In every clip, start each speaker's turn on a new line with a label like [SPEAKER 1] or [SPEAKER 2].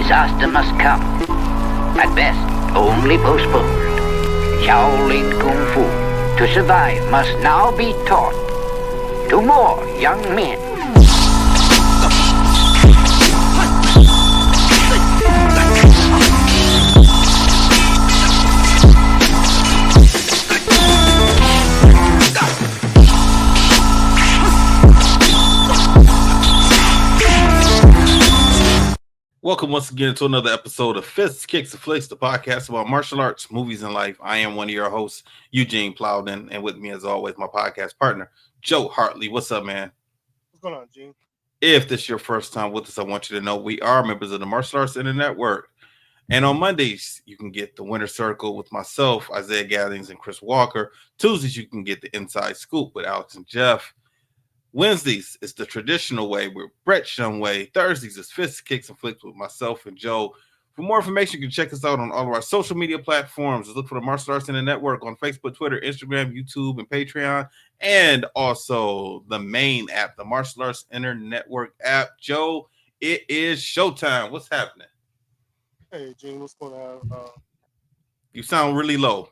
[SPEAKER 1] disaster must come. At best, only postponed. Shaolin Kung Fu, to survive, must now be taught to more young men.
[SPEAKER 2] Welcome once again to another episode of Fists, Kicks, and Flicks, the podcast about martial arts, movies, and life. I am one of your hosts, Eugene Plowden, and with me, as always, my podcast partner, Joe Hartley. What's up, man?
[SPEAKER 3] What's going on, Gene?
[SPEAKER 2] If this is your first time with us, I want you to know we are members of the Martial Arts Center Network. And on Mondays, you can get the Winner Circle with myself, Isaiah Gathings, and Chris Walker. Tuesdays, you can get the Inside Scoop with Alex and Jeff. Wednesdays is the traditional way with Brett Shumway. Thursdays is Fists, Kicks, and Flicks with myself and Joe. For more information, you can check us out on all of our social media platforms. Just look for the Martial Arts Center Network on Facebook, Twitter, Instagram, YouTube, and Patreon. And also the main app, the Martial Arts Center Network app. Joe, it is showtime. What's happening?
[SPEAKER 3] Hey, Gene, what's going on?
[SPEAKER 2] You sound really low.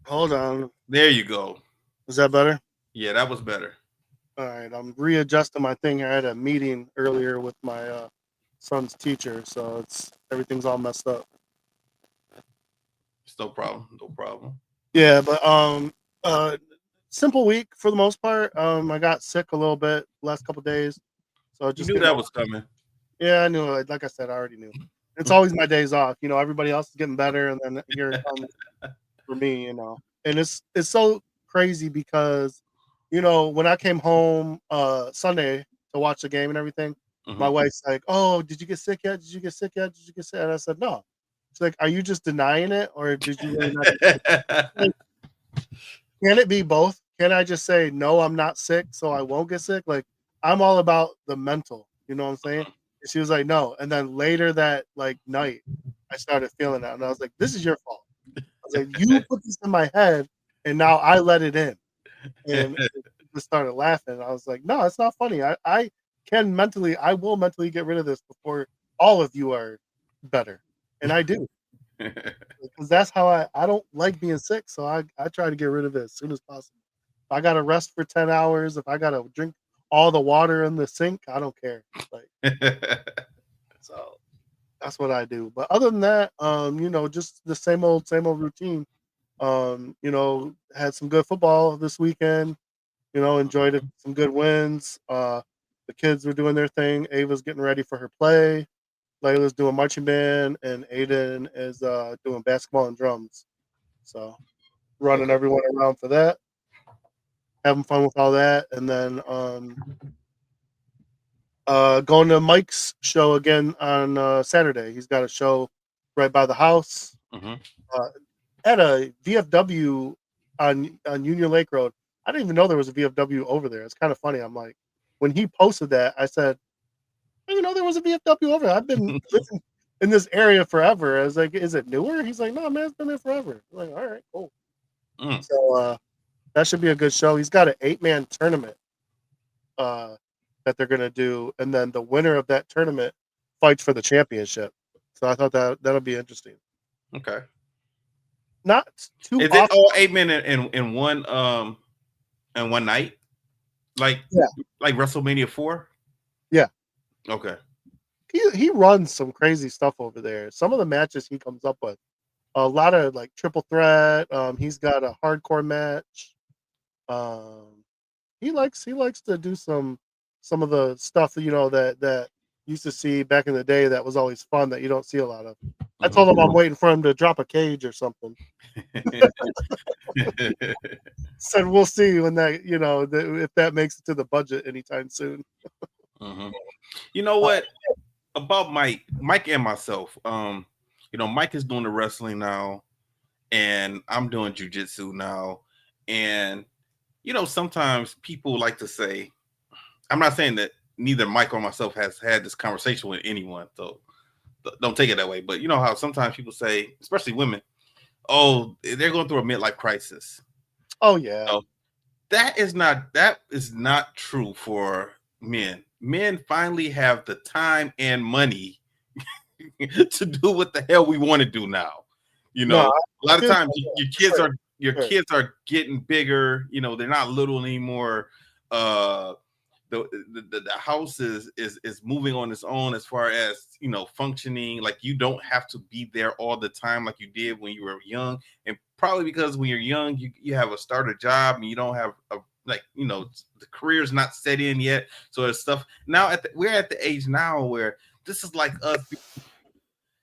[SPEAKER 3] Hold on.
[SPEAKER 2] There you go.
[SPEAKER 3] Is that better?
[SPEAKER 2] Yeah, that was better.
[SPEAKER 3] All right, I'm readjusting my thing. I had a meeting earlier with my son's teacher, so everything's all messed up.
[SPEAKER 2] It's no problem. No problem.
[SPEAKER 3] Yeah, but simple week for the most part. I got sick a little bit last couple of days, so
[SPEAKER 2] You knew that was coming.
[SPEAKER 3] Yeah, I knew it. Like I said, I already knew. It's always my days off. You know, everybody else is getting better, and then here it comes for me. You know, and it's so crazy because, you know, when I came home Sunday to watch the game and everything, my wife's like, "Oh, did you get sick yet? Did you get sick yet? Did you get sick?" And I said, "No." She's like, "Are you just denying it, or did you really not get sick?" Like, can it be both? Can I just say, "No, I'm not sick, so I won't get sick"? Like, I'm all about the mental. You know what I'm saying? And she was like, "No." And then later that night, I started feeling that, and I was like, "This is your fault." I was like, "You put this in my head, and now I let it in." And just started laughing. I was like, "No, it's not funny. I will mentally get rid of this before all of you are better." And I do. Because that's how I don't like being sick. So I try to get rid of it as soon as possible. If I gotta rest for 10 hours, if I gotta drink all the water in the sink, I don't care. So that's what I do. But other than that, you know, just the same old routine. You know, had some good football this weekend. You know, enjoyed it, some good wins. The kids were doing their thing. Ava's getting ready for her play. Layla's doing marching band, and Aiden is doing basketball and drums. So running everyone around for that, having fun with all that, and then going to Mike's show again on Saturday. He's got a show right by the house at a VFW on Union Lake Road. I didn't even know there was a VFW over there. It's kind of funny. I'm like, when he posted that, I said, "I didn't know there was a VFW over there. I've been living in this area forever." I was like, "Is it newer?" He's like, "No, man, it's been there forever." I'm like, "All right, cool." So that should be a good show. He's got an 8-man tournament that they're gonna do, and then the winner of that tournament fights for the championship. So I thought that'll be interesting.
[SPEAKER 2] Okay.
[SPEAKER 3] Not too.
[SPEAKER 2] Is it all 8 men in one night? Like WrestleMania 4?
[SPEAKER 3] Yeah.
[SPEAKER 2] Okay.
[SPEAKER 3] He runs some crazy stuff over there. Some of the matches he comes up with, a lot of triple threat. He's got a hardcore match. He likes to do some of the stuff that used to see back in the day that was always fun that you don't see a lot of. I told him I'm waiting for him to drop a cage or something. Said we'll see when that if that makes it to the budget anytime soon.
[SPEAKER 2] You know what about Mike and myself? You know, Mike is doing the wrestling now, and I'm doing jujitsu now, and you know, sometimes people like to say, I'm not saying that neither Mike or myself has had this conversation with anyone, so don't take it that way. But you know how sometimes people say, especially women, "Oh, they're going through a midlife crisis."
[SPEAKER 3] Oh yeah.
[SPEAKER 2] So that is not true for men. Men finally have the time and money to do what the hell we want to do now. You know,
[SPEAKER 3] No,
[SPEAKER 2] a lot of
[SPEAKER 3] feel
[SPEAKER 2] times
[SPEAKER 3] you.
[SPEAKER 2] your
[SPEAKER 3] For sure.
[SPEAKER 2] kids are getting bigger. You know, they're not little anymore. Uh, the house is moving on its own as far as, you know, functioning. Like, you don't have to be there all the time like you did when you were young, and probably because when you're young you have a starter job and you don't have a, like, you know, the career's not set in yet, so there's stuff now we're at the age now where this is like us,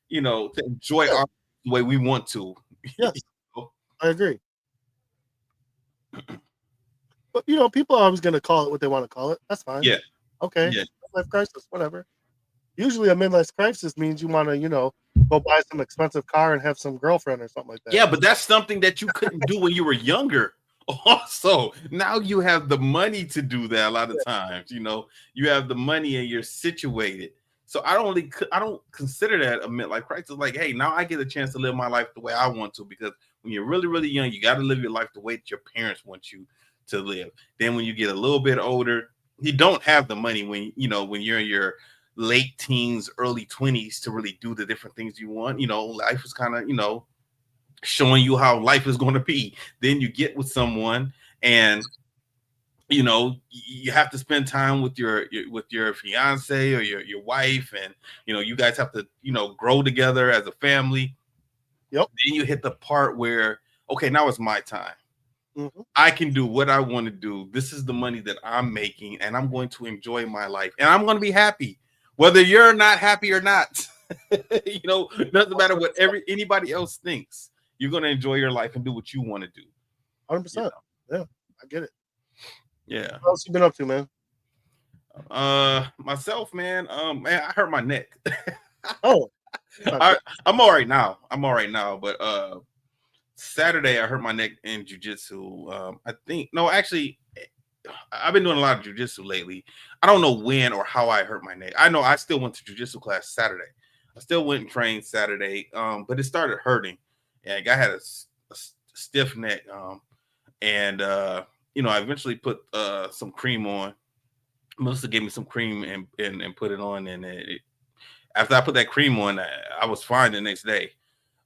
[SPEAKER 2] you know, to enjoy
[SPEAKER 3] Yeah.
[SPEAKER 2] our the way we want to.
[SPEAKER 3] Yes,
[SPEAKER 2] You know?
[SPEAKER 3] I agree. But you know, people are always going to call it what they want to call it. That's fine.
[SPEAKER 2] Yeah,
[SPEAKER 3] Okay,
[SPEAKER 2] yeah.
[SPEAKER 3] midlife crisis, whatever. Usually, a midlife crisis means you want to, you know, go buy some expensive car and have some girlfriend or something like that.
[SPEAKER 2] Yeah, but that's something that you couldn't do when you were younger. Also, now you have the money to do that a lot of times. You know, you have the money and you're situated. So I don't consider that a midlife crisis. Like, hey, now I get a chance to live my life the way I want to, because when you're really, really young, you got to live your life the way that your parents want you to live. Then when you get a little bit older, you don't have the money when, you know, when you're in your late teens, early 20s to really do the different things you want. You know, life is kind of, you know, showing you how life is going to be. Then you get with someone, and you know, you have to spend time with your fiance or your wife, and you know, you guys have to, you know, grow together as a family.
[SPEAKER 3] Yep.
[SPEAKER 2] Then you hit the part where, okay, now it's my time.
[SPEAKER 3] Hmm.
[SPEAKER 2] I can do what I want to do. This is the money that I'm making, and I'm going to enjoy my life, and I'm going to be happy, whether you're not happy or not. You know, doesn't matter what anybody else thinks. You're going to enjoy your life and do what you want to do.
[SPEAKER 3] 100%. Yeah, I get it.
[SPEAKER 2] Yeah.
[SPEAKER 3] What else you been up to, man?
[SPEAKER 2] Myself, man, I hurt my neck.
[SPEAKER 3] Oh,
[SPEAKER 2] I'm all right now. But Saturday I hurt my neck in jujitsu. I think no, actually, I've been doing a lot of jujitsu lately. I don't know when or how I hurt my neck. I know I still went to jujitsu class Saturday. I still went and trained Saturday, but it started hurting. And I had a stiff neck, and you know, I eventually put some cream on. Melissa gave me some cream and put it on, and after I put that cream on, I was fine the next day.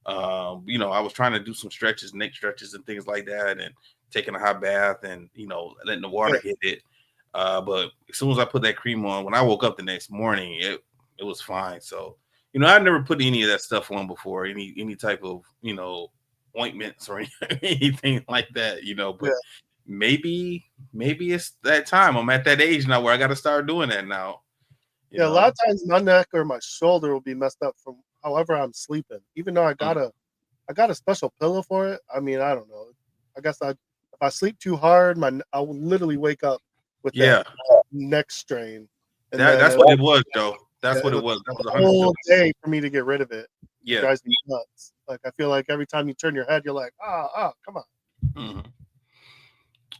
[SPEAKER 2] You know, I was trying to do some stretches, neck stretches, and things like that, and taking a hot bath, and you know, letting the water hit it. But as soon as I put that cream on, when I woke up the next morning, it was fine. So, you know, I've never put any of that stuff on before, any type of, you know, ointments or anything like that, you know. But maybe it's that time. I'm at that age now where I got to start doing that now. You
[SPEAKER 3] yeah. A
[SPEAKER 2] know,
[SPEAKER 3] lot of times my neck or my shoulder will be messed up from however I'm sleeping. Even though I got a special pillow for it. I mean, I don't know. I guess if I sleep too hard, I will literally wake up with that
[SPEAKER 2] yeah,
[SPEAKER 3] neck strain, and then
[SPEAKER 2] that's what it was, Joe. That's what it
[SPEAKER 3] it'll
[SPEAKER 2] was. That was
[SPEAKER 3] take a
[SPEAKER 2] 100%.
[SPEAKER 3] whole day for me to get rid of it. It
[SPEAKER 2] Yeah.
[SPEAKER 3] drives me nuts. Like I feel like every time you turn your head, you're like, come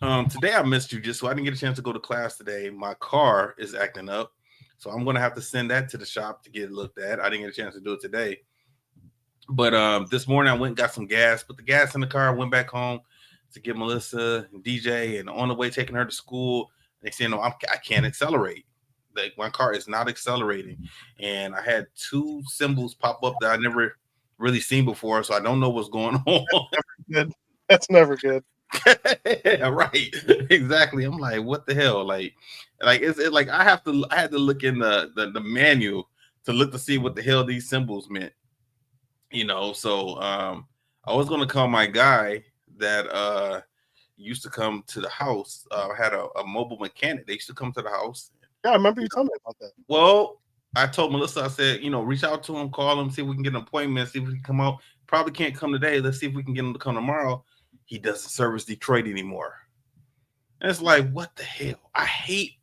[SPEAKER 3] on.
[SPEAKER 2] Today I missed you so I didn't get a chance to go to class today. My car is acting up, so I'm gonna have to send that to the shop to get looked at. I didn't get a chance to do it today, but this morning I went and got some gas, put the gas in the car, went back home to get Melissa and DJ, and on the way taking her to school, they said, no, I can't accelerate. Like, my car is not accelerating, and I had two symbols pop up that I never really seen before, so I don't know what's going on.
[SPEAKER 3] Good. That's never good.
[SPEAKER 2] Right, exactly. I'm like, what the hell? Like it's like I had to look in the manual to look to see what the hell these symbols meant. You know, so I was gonna call my guy that used to come to the house. I had a mobile mechanic. They used to come to the house.
[SPEAKER 3] Yeah, I remember you telling me about that.
[SPEAKER 2] Well, I told Melissa, I said, you know, reach out to him, call him, see if we can get an appointment, see if we can come out. Probably can't come today. Let's see if we can get him to come tomorrow. He doesn't service Detroit anymore. And it's like, what the hell? I hate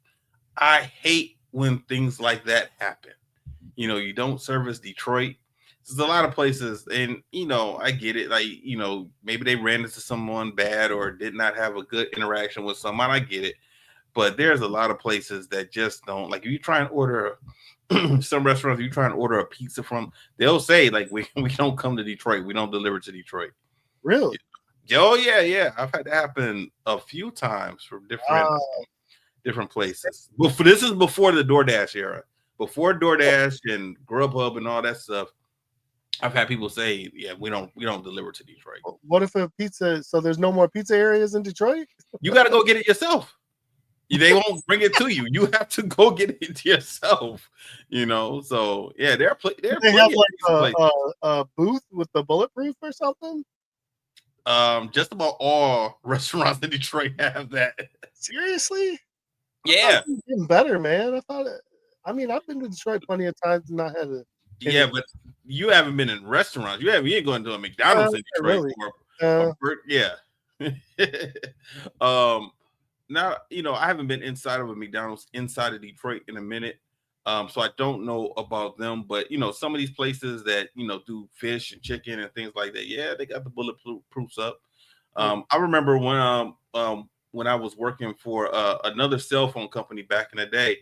[SPEAKER 2] when things like that happen. You know, you don't service Detroit. There's a lot of places, and you know, I get it. Like, you know, maybe they ran into someone bad or did not have a good interaction with someone. I get it. But there's a lot of places that just don't. Like, if you try and order some restaurants, you try and order a pizza from, they'll say, like, we don't come to Detroit. We don't deliver to Detroit.
[SPEAKER 3] Really?
[SPEAKER 2] Oh, yeah. I've had that happen a few times from different places. But this is before the DoorDash era. before DoorDash and Grubhub and all that stuff, I've had people say, "Yeah, we don't deliver to Detroit."
[SPEAKER 3] What if a pizza? So there's no more pizza areas in Detroit?
[SPEAKER 2] You got to go get it yourself. They won't bring it to you. You have to go get it yourself. So yeah, there are
[SPEAKER 3] They have
[SPEAKER 2] plenty
[SPEAKER 3] like a booth with the bulletproof or something.
[SPEAKER 2] Just about all restaurants in Detroit have that.
[SPEAKER 3] Seriously?
[SPEAKER 2] Yeah,
[SPEAKER 3] Getting better, man. I thought. I mean, I've been to Detroit plenty of times and not had it.
[SPEAKER 2] Yeah, but you haven't been in restaurants. You ain't going to a McDonald's in Detroit.
[SPEAKER 3] Really.
[SPEAKER 2] Yeah. Now I haven't been inside of a McDonald's inside of Detroit in a minute. So I don't know about them, but some of these places that do fish and chicken and things like that, yeah, they got the bulletproofs up. I remember when I was working for another cell phone company back in the day.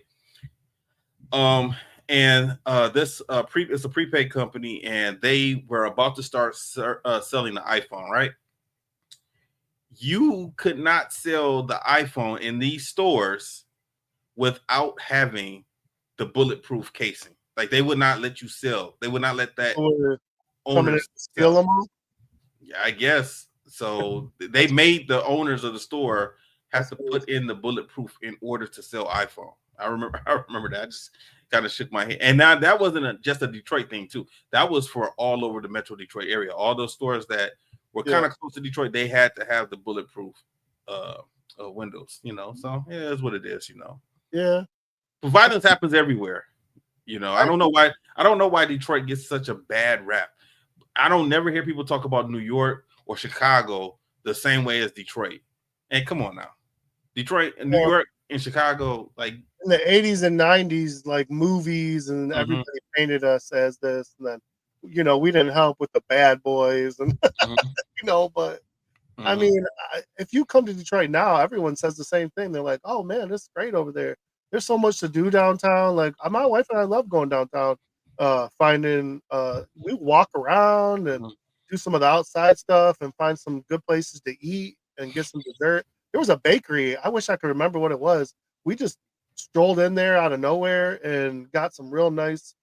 [SPEAKER 2] And this it's a prepaid company, and they were about to start selling the iPhone, right? You could not sell the iPhone in these stores without having the bulletproof casing. Like, they would not let you sell. They would not let that owners
[SPEAKER 3] steal them all?
[SPEAKER 2] Yeah, I guess. So they made the owners of the store have to put in the bulletproof in order to sell iPhone. I remember that. I just kind of shook my head. And now that wasn't just a Detroit thing too. That was for all over the Metro Detroit area. All those stores that were kind of close to Detroit, they had to have the bulletproof windows. So yeah, that's what it is.
[SPEAKER 3] Yeah.
[SPEAKER 2] But violence happens everywhere. I don't know why. I don't know why Detroit gets such a bad rap. I don't never hear people talk about New York or Chicago the same way as Detroit. And come on now, Detroit and New York and Chicago, like
[SPEAKER 3] in the 80s and 90s, like movies and everybody painted us as this, and then we didn't help with the bad boys and but I mean, if you come to Detroit now, everyone says the same thing. They're like, "Oh man, it's great over there. There's so much to do downtown." Like, my wife and I love going downtown, finding we walk around and do some of the outside stuff and find some good places to eat and get some dessert. There was a bakery. I wish I could remember what it was. We just strolled in there out of nowhere and got some real nice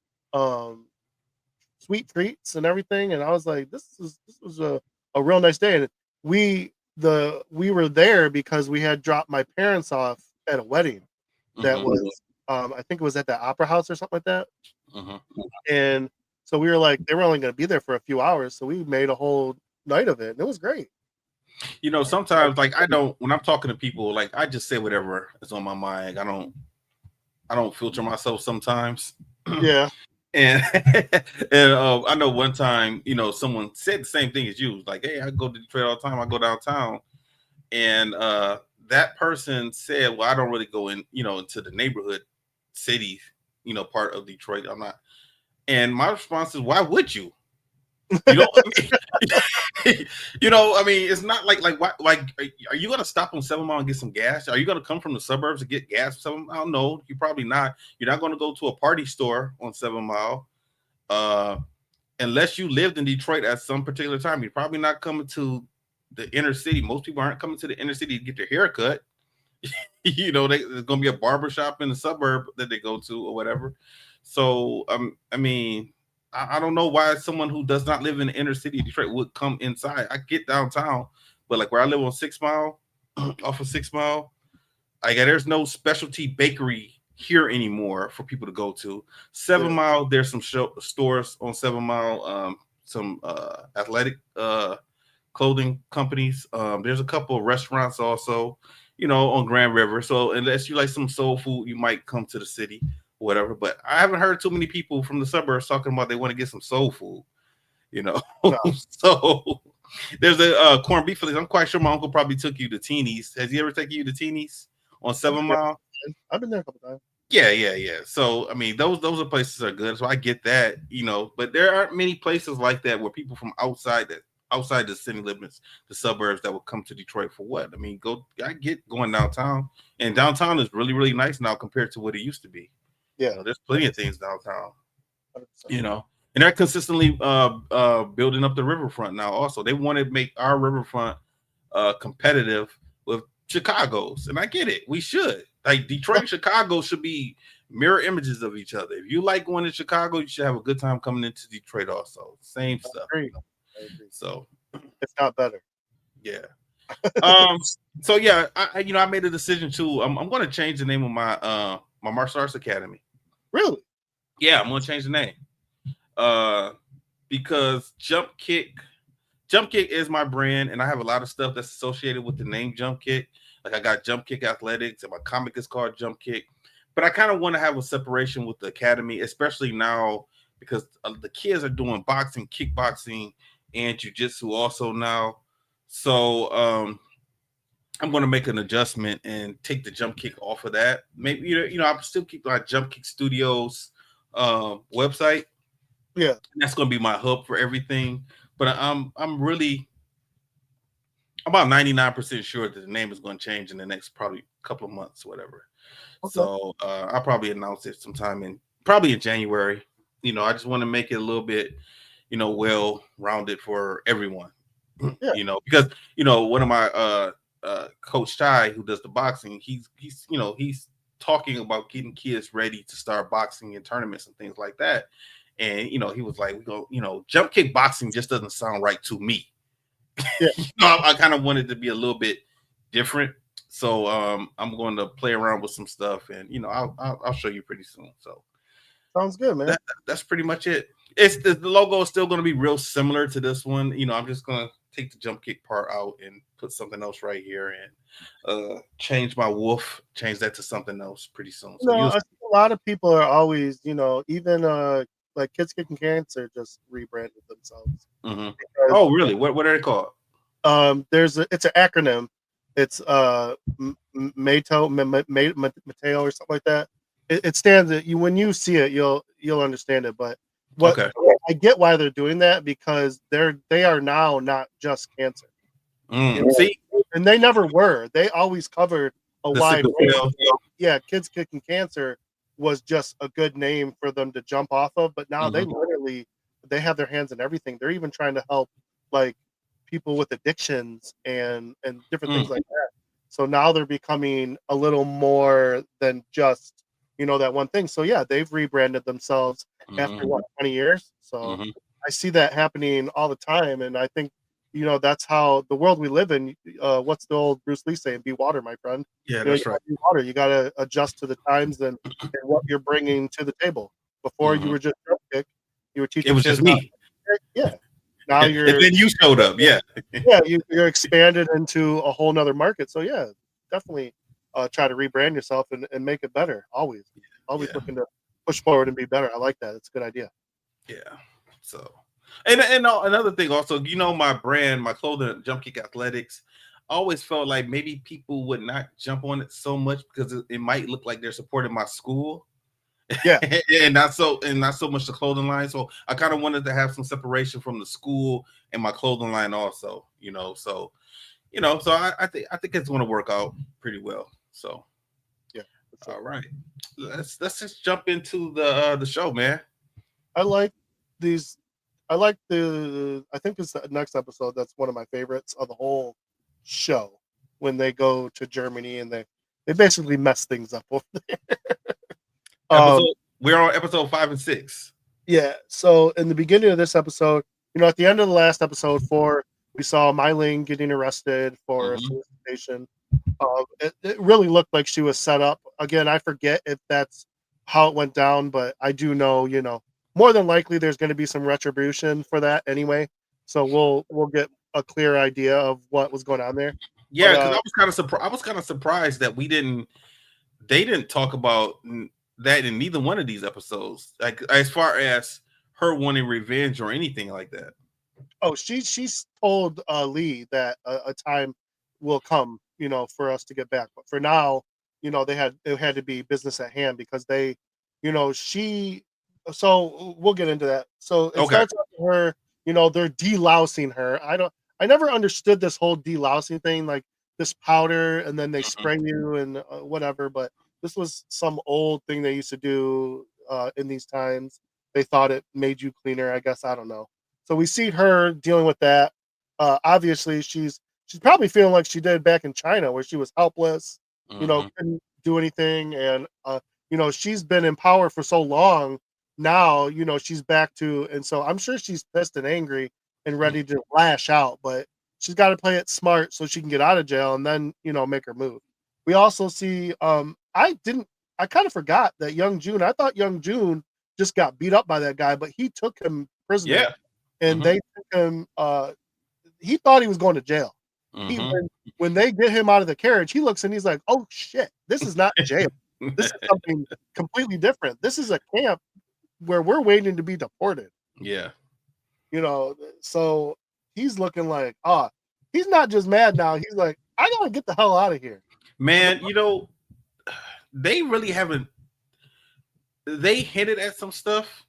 [SPEAKER 3] sweet treats and everything. And I was like, this was a real nice day. And we were there because we had dropped my parents off at a wedding that was I think it was at the Opera House or something like that. And so we were like, they were only going to be there for a few hours, so we made a whole night of it, and it was great.
[SPEAKER 2] Sometimes, like, when I'm talking to people, like, I just say whatever is on my mind. I don't filter myself sometimes.
[SPEAKER 3] Yeah.
[SPEAKER 2] And I know one time, someone said the same thing as you. Like, hey, I go to Detroit all the time. I go downtown. And that person said, well, I don't really go in, into the neighborhood city, part of Detroit. I'm not. And my response is, why would you? I mean, it's not like why, are you gonna stop on 7 Mile and get some gas? Are you gonna come from the suburbs to get gas? 7 Mile? No, you're probably not. You're not gonna go to a party store on 7 Mile, unless you lived in Detroit at some particular time. You're probably not coming to the inner city. Most people aren't coming to the inner city to get their hair cut. There's gonna be a barbershop in the suburb that they go to or whatever. So I mean, I don't know why someone who does not live in the inner city of Detroit would come inside. I get downtown, but like where I live on 6 Mile, off of 6 Mile, there's no specialty bakery here anymore for people to go to. 7 Mile, there's some stores on 7 Mile, some athletic clothing companies. There's a couple of restaurants also, on Grand River. So unless you like some soul food, you might come to the city. Whatever, but I haven't heard too many people from the suburbs talking about they want to get some soul food, No. So there's a corned beef place. I'm quite sure my uncle probably took you to Teeny's. Has he ever taken you to Teeny's on 7 Mile?
[SPEAKER 3] I've been there a couple times.
[SPEAKER 2] Yeah. So I mean, those are places that are good. So I get that, but there aren't many places like that where people from outside the city limits, the suburbs, that will come to Detroit for what? I mean, I get going downtown, and downtown is really, really nice now compared to what it used to be.
[SPEAKER 3] Yeah,
[SPEAKER 2] there's plenty of things downtown, and they're consistently building up the riverfront now. Also, they want to make our riverfront competitive with Chicago's, and I get it. We should. Like, Detroit and Chicago should be mirror images of each other. If you like going to Chicago, you should have a good time coming into Detroit also. Same
[SPEAKER 3] I
[SPEAKER 2] stuff,
[SPEAKER 3] agree.
[SPEAKER 2] you know.
[SPEAKER 3] I agree.
[SPEAKER 2] So
[SPEAKER 3] If not better.
[SPEAKER 2] yeah. Um so yeah, I made a decision too. I'm gonna change the name of my martial arts academy.
[SPEAKER 3] Really?
[SPEAKER 2] Yeah, I'm gonna change the name. Because Jump Kick is my brand, and I have a lot of stuff that's associated with the name Jump Kick. Like I got Jump Kick Athletics, and my comic is called Jump Kick. But I kind of want to have a separation with the academy, especially now because the kids are doing boxing, kickboxing, and jujitsu also now. So I'm going to make an adjustment and take the Jump Kick off of that. Maybe I'll still keep my Jump Kick Studios website.
[SPEAKER 3] Yeah.
[SPEAKER 2] That's going to be my hub for everything. But I'm really about 99% sure that the name is going to change in the next probably couple of months, whatever.
[SPEAKER 3] Okay.
[SPEAKER 2] So I'll probably announce it sometime probably in January. I just want to make it a little bit, well rounded for everyone.
[SPEAKER 3] Yeah.
[SPEAKER 2] Because one of my Coach Chai, who does the boxing, he's talking about getting kids ready to start boxing in tournaments and things like that. And he was like, jump kick boxing just doesn't sound right to me.
[SPEAKER 3] Yeah.
[SPEAKER 2] I kind of wanted to be a little bit different. So I'm going to play around with some stuff, and I'll show you pretty soon. So
[SPEAKER 3] Sounds good, man.
[SPEAKER 2] That's pretty much it. It's the logo is still going to be real similar to this one. I'm just going to take the jump kick part out and put something else right here, and change my wolf, change that to something else pretty soon. So
[SPEAKER 3] I see a lot of people are always, even like Kids Kicking Cancer just rebranded themselves.
[SPEAKER 2] Mm-hmm.
[SPEAKER 3] Because,
[SPEAKER 2] oh, really? What are they called?
[SPEAKER 3] it's an acronym. It's Mateo or something like that. It stands that when you see it, you'll understand it. But
[SPEAKER 2] Okay.
[SPEAKER 3] I get why they're doing that, because they are now not just cancer.
[SPEAKER 2] See,
[SPEAKER 3] and they never were. They always covered a wide range. Yeah, Kids Kicking Cancer was just a good name for them to jump off of, but now they have their hands in everything. They're even trying to help like people with addictions and different things like that. So now they're becoming a little more than just that one thing. So yeah, they've rebranded themselves after 20 years. So I see that happening all the time, and I think that's how the world we live in. What's the old Bruce Lee saying? Be water, my friend.
[SPEAKER 2] Yeah, that's right.
[SPEAKER 3] Be water. You got to adjust to the times and what you're bringing to the table. Before you were just jump kick, you were teaching.
[SPEAKER 2] It was
[SPEAKER 3] kids
[SPEAKER 2] just me.
[SPEAKER 3] Yeah. Now
[SPEAKER 2] and then you showed up. Yeah.
[SPEAKER 3] Yeah, you're expanded into a whole nother market. So yeah, definitely try to rebrand yourself and make it better. Always looking to push forward and be better. I like that. It's a good idea.
[SPEAKER 2] Yeah. So, and another thing also, my brand, my clothing, Jump Kick Athletics, I always felt like maybe people would not jump on it so much because it might look like they're supporting my school.
[SPEAKER 3] Yeah.
[SPEAKER 2] and not so much the clothing line. So I kind of wanted to have some separation from the school and my clothing line also, so I think it's going to work out pretty well. So
[SPEAKER 3] yeah.
[SPEAKER 2] All right. Let's just jump into the show, man.
[SPEAKER 3] I like these. I like I think it's the next episode. That's one of my favorites of the whole show, when they go to Germany and they basically mess things up over there.
[SPEAKER 2] We're on episode 5 and 6.
[SPEAKER 3] Yeah. So in the beginning of this episode, at the end of the last episode 4, we saw Mai Ling getting arrested for solicitation. It really looked like she was set up. Again, I forget if that's how it went down, but I do know, more than likely there's going to be some retribution for that anyway. So we'll get a clear idea of what was going on there.
[SPEAKER 2] Yeah, because I was kind of surprised that they didn't talk about that in neither one of these episodes. Like as far as her wanting revenge or anything like that.
[SPEAKER 3] Oh, she's told Lee that a time will come, for us to get back. But for now, it had to be business at hand, because they, so we'll get into that. So it starts off with her, they're delousing her. I never understood this whole delousing thing, like this powder and then they spray you and whatever. But this was some old thing they used to do in these times. They thought it made you cleaner, I guess. I don't know. So we see her dealing with that. Obviously, she's probably feeling like she did back in China, where she was helpless, couldn't do anything, and she's been in power for so long. Now, she's back to, and so I'm sure she's pissed and angry and ready to lash out, but she's got to play it smart so she can get out of jail and then, make her move. We also see, I kind of forgot that Young June. I thought Young June just got beat up by that guy, but he took him prisoner.
[SPEAKER 2] Yeah.
[SPEAKER 3] And they took him, he thought he was going to jail. When they get him out of the carriage, he looks and he's like, oh shit, this is not jail. This is something completely different. This is a camp where we're waiting to be deported.
[SPEAKER 2] Yeah.
[SPEAKER 3] So he's looking like, he's not just mad now. He's like, I gotta get the hell out of here.
[SPEAKER 2] Man, they really haven't, they hinted at some stuff,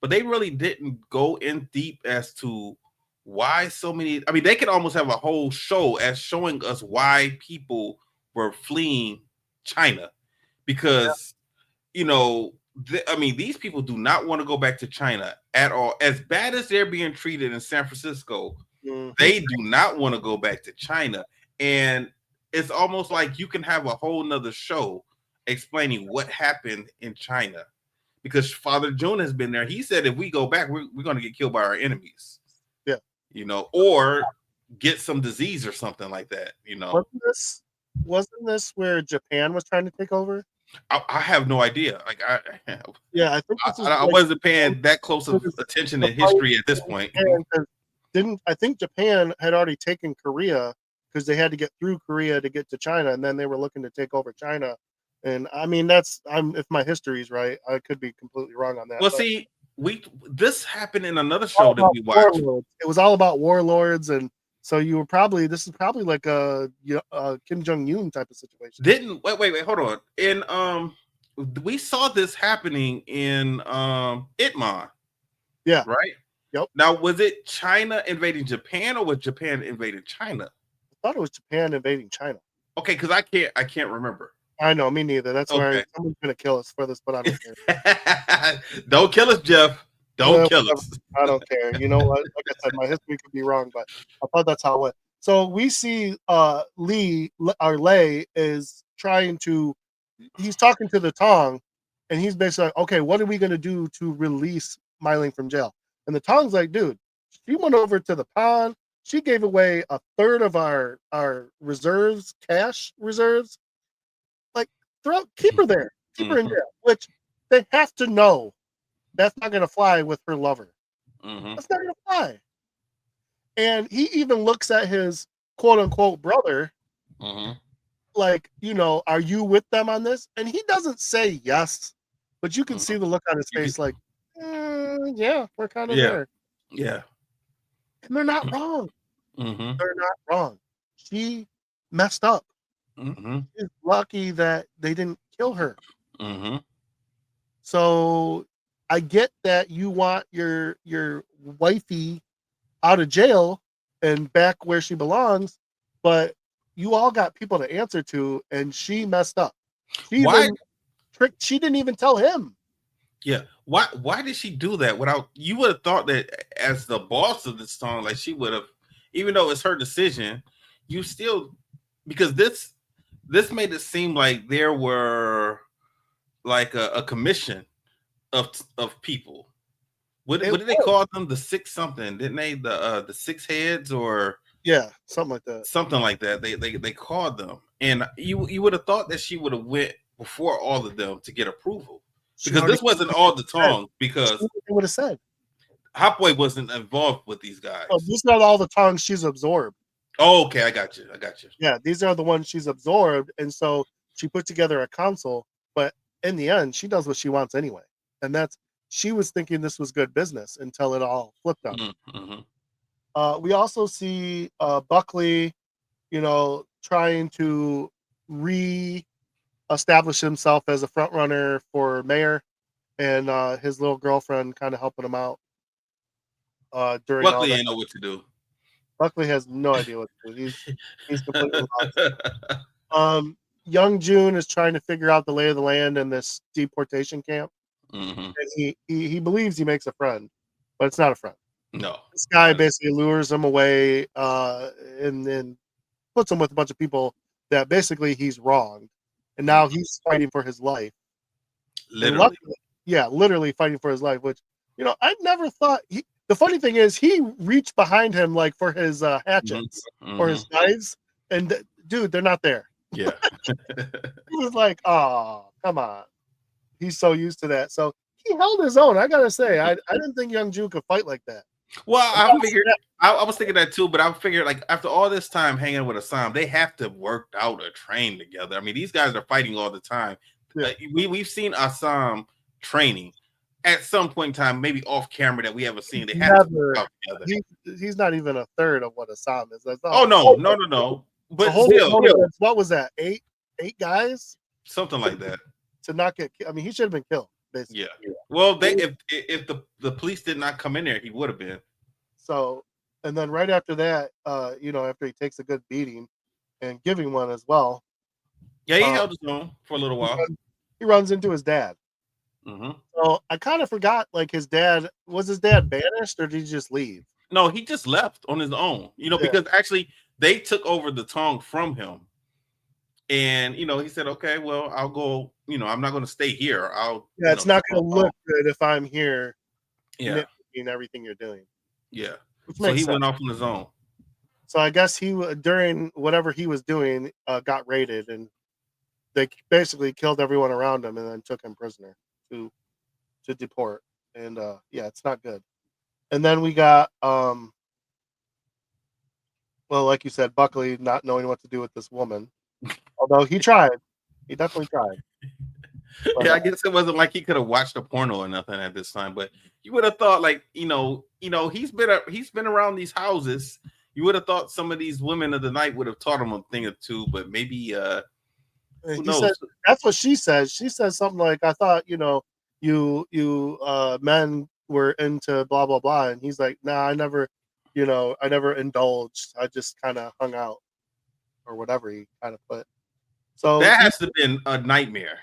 [SPEAKER 2] but they really didn't go in deep as to why so many. I mean, they could almost have a whole show as showing us why people were fleeing China, because these people do not want to go back to China at all. As bad as they're being treated in San Francisco, they do not want to go back to China. And it's almost like you can have a whole nother show explaining what happened in China, because Father June has been there. He said if we go back, we're going to get killed by our enemies.
[SPEAKER 3] Yeah.
[SPEAKER 2] Or get some disease or something like that.
[SPEAKER 3] Wasn't this where Japan was trying to take over?
[SPEAKER 2] I have no idea. Like I think I wasn't paying that close of attention to history at this point.
[SPEAKER 3] I think Japan had already taken Korea because they had to get through Korea to get to China, and then they were looking to take over China. And I mean, if my history is right, I could be completely wrong on that.
[SPEAKER 2] Well, see, this happened in another show that we watched.
[SPEAKER 3] Warlords. It was all about warlords, and so this is probably like a Kim Jong-un type of situation.
[SPEAKER 2] Wait, hold on. And we saw this happening in Itmon.
[SPEAKER 3] Yeah.
[SPEAKER 2] Right?
[SPEAKER 3] Yep.
[SPEAKER 2] Now, was it China invading Japan or was Japan invading China?
[SPEAKER 3] I thought it was Japan invading China.
[SPEAKER 2] Okay, because I can't remember.
[SPEAKER 3] I know, me neither. That's why someone's gonna kill us for this, but I don't care.
[SPEAKER 2] Don't kill us, Jeff. Don't kill us.
[SPEAKER 3] I don't care. You know what? Like I said, my history could be wrong, but I thought that's how it went. So we see Lei is he's talking to the Tong, and he's basically like, okay, what are we gonna do to release Myling from jail? And the Tong's like, dude, she went over to the pond. She gave away a third of our reserves, cash reserves. Like, keep her there. Keep her in jail. Which they have to know that's not going to fly with her lover. That's not going to fly. And he even looks at his quote-unquote brother like, are you with them on this? And he doesn't say yes, but you can see the look on his face like, yeah, we're kind of there.
[SPEAKER 2] Yeah.
[SPEAKER 3] And they're not wrong. They're not wrong. She messed up. She's lucky that they didn't kill her. So I get that you want your wifey out of jail and back where she belongs, but you all got people to answer to, and she messed up. She didn't even tell him.
[SPEAKER 2] Yeah. Why did she do that without? You would have thought that as the boss of this song, like she would have, even though it's her decision, you still, because this made it seem like there were like a commission of people. What did they call them? The six something, didn't they? The six heads or
[SPEAKER 3] something like that.
[SPEAKER 2] Something like that. They called them, and you would have thought that she would have went before all of them to get approval. Because this wasn't all the Tong, because
[SPEAKER 3] they would have said
[SPEAKER 2] Hot Boy wasn't involved with these guys.
[SPEAKER 3] Oh, these are all the Tongs she's absorbed.
[SPEAKER 2] Oh, okay, I got you.
[SPEAKER 3] Yeah, these are the ones she's absorbed, and so she put together a council. But in the end, she does what she wants anyway, and she was thinking this was good business until it all flipped on. We also see Buckley, trying to establish himself as a front runner for mayor, and his little girlfriend kind of helping him out during
[SPEAKER 2] Buckley ain't know what to do.
[SPEAKER 3] Buckley has no idea what to do. He's completely lost. Young June is trying to figure out the lay of the land in this deportation camp. And he believes he makes a friend, but it's not a friend.
[SPEAKER 2] No.
[SPEAKER 3] This guy basically lures him away and then puts him with a bunch of people that basically he's wronged. And now he's fighting for his life.
[SPEAKER 2] Literally.
[SPEAKER 3] Literally fighting for his life. Which I never thought. The funny thing is, he reached behind him like for his hatchets or his knives, and dude, they're not there.
[SPEAKER 2] Yeah.
[SPEAKER 3] He was like, "Oh, come on." He's so used to that. So he held his own. I gotta say, I didn't think Young Ju could fight like that.
[SPEAKER 2] Well, I figured I was thinking that too, but I figured like after all this time hanging with Assam, they have to work out or train together. I mean, these guys are fighting all the time.
[SPEAKER 3] Yeah.
[SPEAKER 2] We've seen Assam training at some point in time, maybe off camera that we haven't seen. They have to work out together.
[SPEAKER 3] He's not even a third of what Assam is.
[SPEAKER 2] Oh no. But still,
[SPEAKER 3] what was that? Eight guys,
[SPEAKER 2] something like that.
[SPEAKER 3] To not get. I mean, he should have been killed. Basically.
[SPEAKER 2] Yeah. Well, if the police did not come in there, he would have been.
[SPEAKER 3] So, and then right after that, after he takes a good beating and giving one as well.
[SPEAKER 2] Yeah, he held his own for a little while.
[SPEAKER 3] He runs into his dad.
[SPEAKER 2] Mm-hmm.
[SPEAKER 3] So I kind of forgot, like his dad banished or did he just leave?
[SPEAKER 2] No, he just left on his own. Because actually they took over the tongue from him. And he said, "Okay, well, I'll go. I'm not going to stay here.
[SPEAKER 3] It's not going to look good if I'm here.
[SPEAKER 2] Yeah,
[SPEAKER 3] in everything you're doing.
[SPEAKER 2] Yeah, so he went off on his own.
[SPEAKER 3] So I guess he during whatever he was doing got raided, and they basically killed everyone around him, and then took him prisoner to deport. And it's not good. And then we got well, like you said, Buckley not knowing what to do with this woman. Although he tried. He definitely tried.
[SPEAKER 2] But, I guess it wasn't like he could have watched a porno or nothing at this time. But you would have thought, like, he's been around these houses. You would have thought some of these women of the night would have taught him a thing or two. But maybe who knows?
[SPEAKER 3] That's what she says. She says something like, "I thought you men were into blah blah blah," and he's like, "Nah, I never indulged. I just kind of hung out," or whatever he kind of put. So
[SPEAKER 2] that has to have been a nightmare.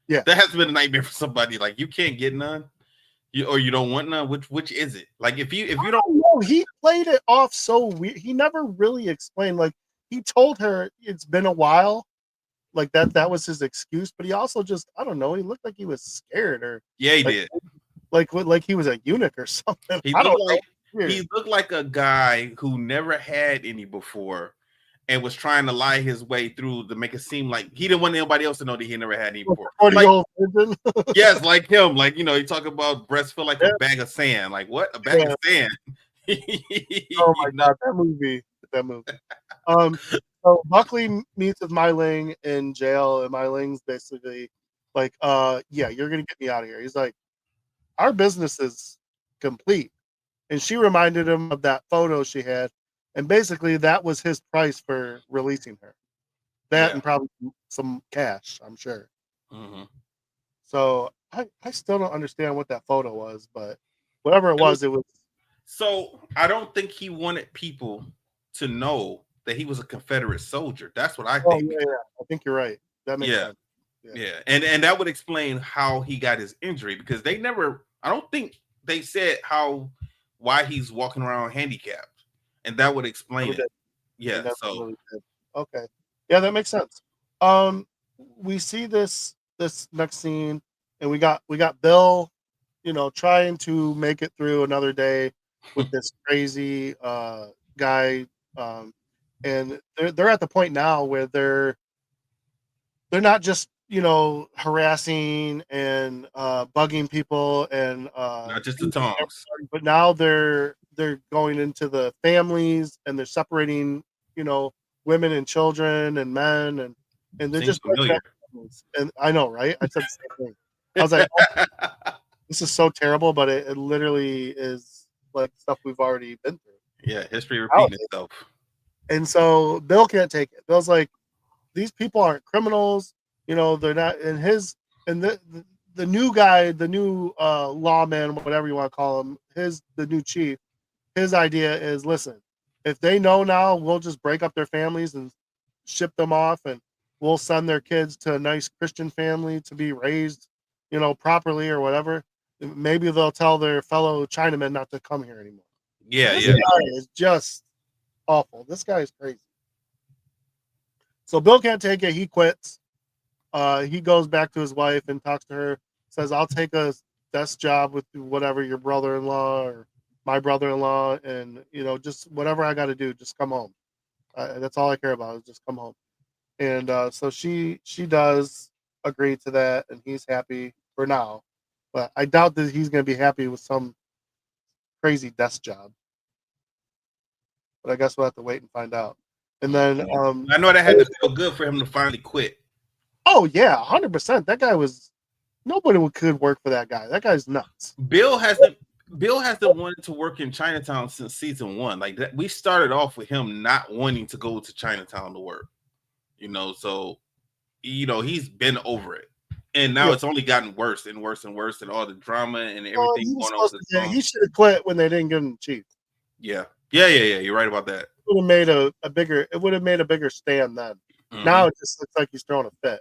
[SPEAKER 3] Yeah,
[SPEAKER 2] that has to have been a nightmare for somebody. Like, you can't get none, or you don't want none. Which is it? Like, if you don't
[SPEAKER 3] know, he played it off so weird. He never really explained. Like, he told her it's been a while, like that was his excuse. But he also just, I don't know. He looked like he was scared, or
[SPEAKER 2] he did,
[SPEAKER 3] like he was a eunuch or something.
[SPEAKER 2] He looked like a guy who never had any before, and was trying to lie his way through to make it seem like he didn't want anybody else to know that he never had any before. Yes, like him. Like, he talk about breasts feel like a bag of sand. Like, what? A bag of sand?
[SPEAKER 3] Oh my God, that movie. So Buckley meets with Mai Ling in jail, and Mai Ling's basically like, you're gonna get me out of here. He's like, our business is complete. And she reminded him of that photo she had. And basically, that was his price for releasing her. That and probably some cash, I'm sure.
[SPEAKER 2] Mm-hmm.
[SPEAKER 3] So I still don't understand what that photo was, but whatever it was.
[SPEAKER 2] So I don't think he wanted people to know that he was a Confederate soldier. That's what I think.
[SPEAKER 3] Yeah. I think you're right. That makes sense.
[SPEAKER 2] Yeah. And that would explain how he got his injury, because I don't think they said why he's walking around handicapped. And that would explain it. Yeah. So
[SPEAKER 3] really okay. Yeah, that makes sense. We see this next scene, and we got Bill, trying to make it through another day with this crazy guy. And they're at the point now where they're not just harassing and bugging people and
[SPEAKER 2] not just the tongs,
[SPEAKER 3] but now they're going into the families, and they're separating women and children and men, and they're just and I know, right? I said the same thing. I was like, this is so terrible, but it literally is like stuff we've already been through.
[SPEAKER 2] Yeah, history repeating itself.
[SPEAKER 3] And so Bill can't take it. Bill's like, these people aren't criminals. They're not. And the new guy, the new lawman, whatever you want to call him, the new chief, his idea is, listen, if they know now, we'll just break up their families and ship them off, and we'll send their kids to a nice Christian family to be raised, properly or whatever. Maybe they'll tell their fellow Chinamen not to come here anymore. This guy is just awful. This guy is crazy. So Bill can't take it. He quits. He goes back to his wife and talks to her. says, "I'll take a desk job with whatever your brother-in-law or my brother-in-law, and just whatever I got to do, just come home. That's all I care about is just come home." And so she does agree to that, and he's happy for now. But I doubt that he's going to be happy with some crazy desk job. But I guess we'll have to wait and find out. And then
[SPEAKER 2] I know that had to feel good for him to finally quit.
[SPEAKER 3] Oh yeah, 100%. That guy was nobody could work for that guy. That guy's nuts.
[SPEAKER 2] Bill hasn't wanted to work in Chinatown since season 1. Like that, we started off with him not wanting to go to Chinatown to work. So he's been over it. And now it's only gotten worse and worse and worse, and all the drama and everything going on with the song.
[SPEAKER 3] He should have quit when they didn't give him the chief.
[SPEAKER 2] Yeah. You're right about that.
[SPEAKER 3] It would have made a bigger stand then. Mm-hmm. Now it just looks like he's throwing a fit.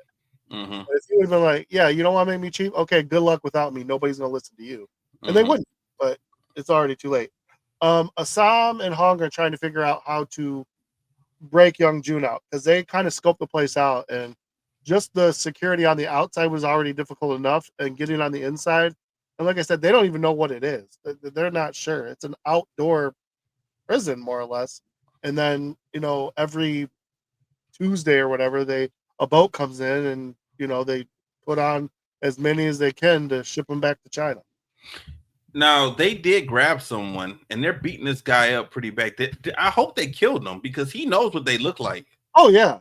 [SPEAKER 3] Mm-hmm. If he would have been like, "Yeah, you don't want to make me chief? Okay, good luck without me. Nobody's gonna listen to you." And they wouldn't, but it's already too late. Assam and Hong are trying to figure out how to break Young Jun out, because they kind of scoped the place out, and just the security on the outside was already difficult enough, and getting on the inside, and like I said, they don't even know what it is. They're not sure. It's an outdoor prison, more or less. And then every Tuesday or whatever, a boat comes in, and they put on as many as they can to ship them back to China.
[SPEAKER 2] Now, they did grab someone, and they're beating this guy up pretty bad. I hope they killed him, because he knows what they look like.
[SPEAKER 3] Oh yeah.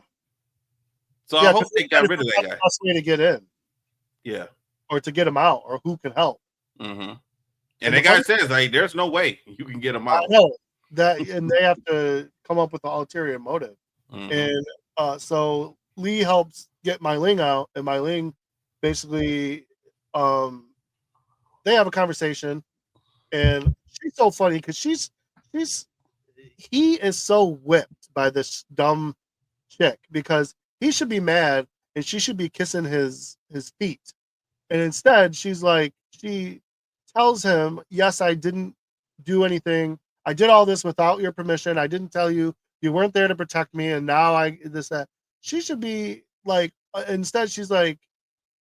[SPEAKER 2] So I hope they got rid of that guy.
[SPEAKER 3] Best way to get in.
[SPEAKER 2] Yeah.
[SPEAKER 3] Or to get him out, or who can help.
[SPEAKER 2] Mm-hmm. And the guy says, like, there's no way you can get him out.
[SPEAKER 3] I know that, and they have to come up with the ulterior motive. Mm-hmm. And so Lee helps get Mai Ling out, and Mai Ling basically they have a conversation, and she's so funny because he is so whipped by this dumb chick, because he should be mad and she should be kissing his feet, and instead she tells him, "Yes, I didn't do anything. I did all this without your permission. I didn't tell you. You weren't there to protect me, and now that." She should be like, instead she's like,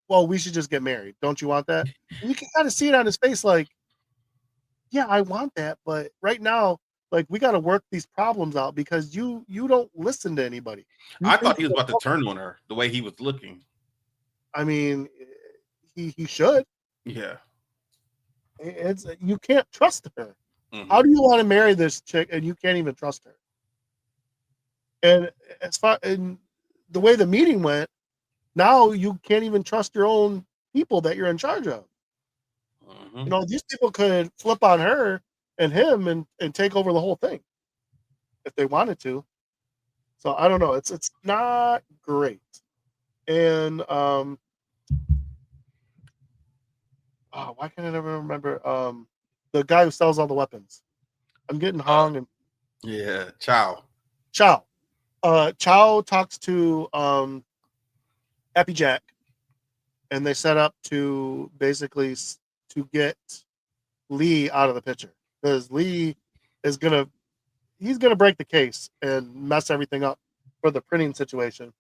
[SPEAKER 3] "Well, we should just get married. Don't you want that?" And you can kind of see it on his face, like, "Yeah, I want that, but right now, like, we got to work these problems out, because you don't listen to anybody."
[SPEAKER 2] I thought he was about to turn on her the way he was looking.
[SPEAKER 3] I mean, he should.
[SPEAKER 2] Yeah.
[SPEAKER 3] You can't trust her. Mm-hmm. How do you want to marry this chick and you can't even trust her? And and the way the meeting went, now you can't even trust your own people that you're in charge of. Mm-hmm. These people could flip on her and him and take over the whole thing if they wanted to. So I don't know. It's not great. And why can't I never remember the guy who sells all the weapons? I'm getting Hong and
[SPEAKER 2] Chow.
[SPEAKER 3] Chow talks to Happy Jack, and they set up to basically to get Lee out of the picture, because Lee is he's gonna break the case and mess everything up for the printing situation.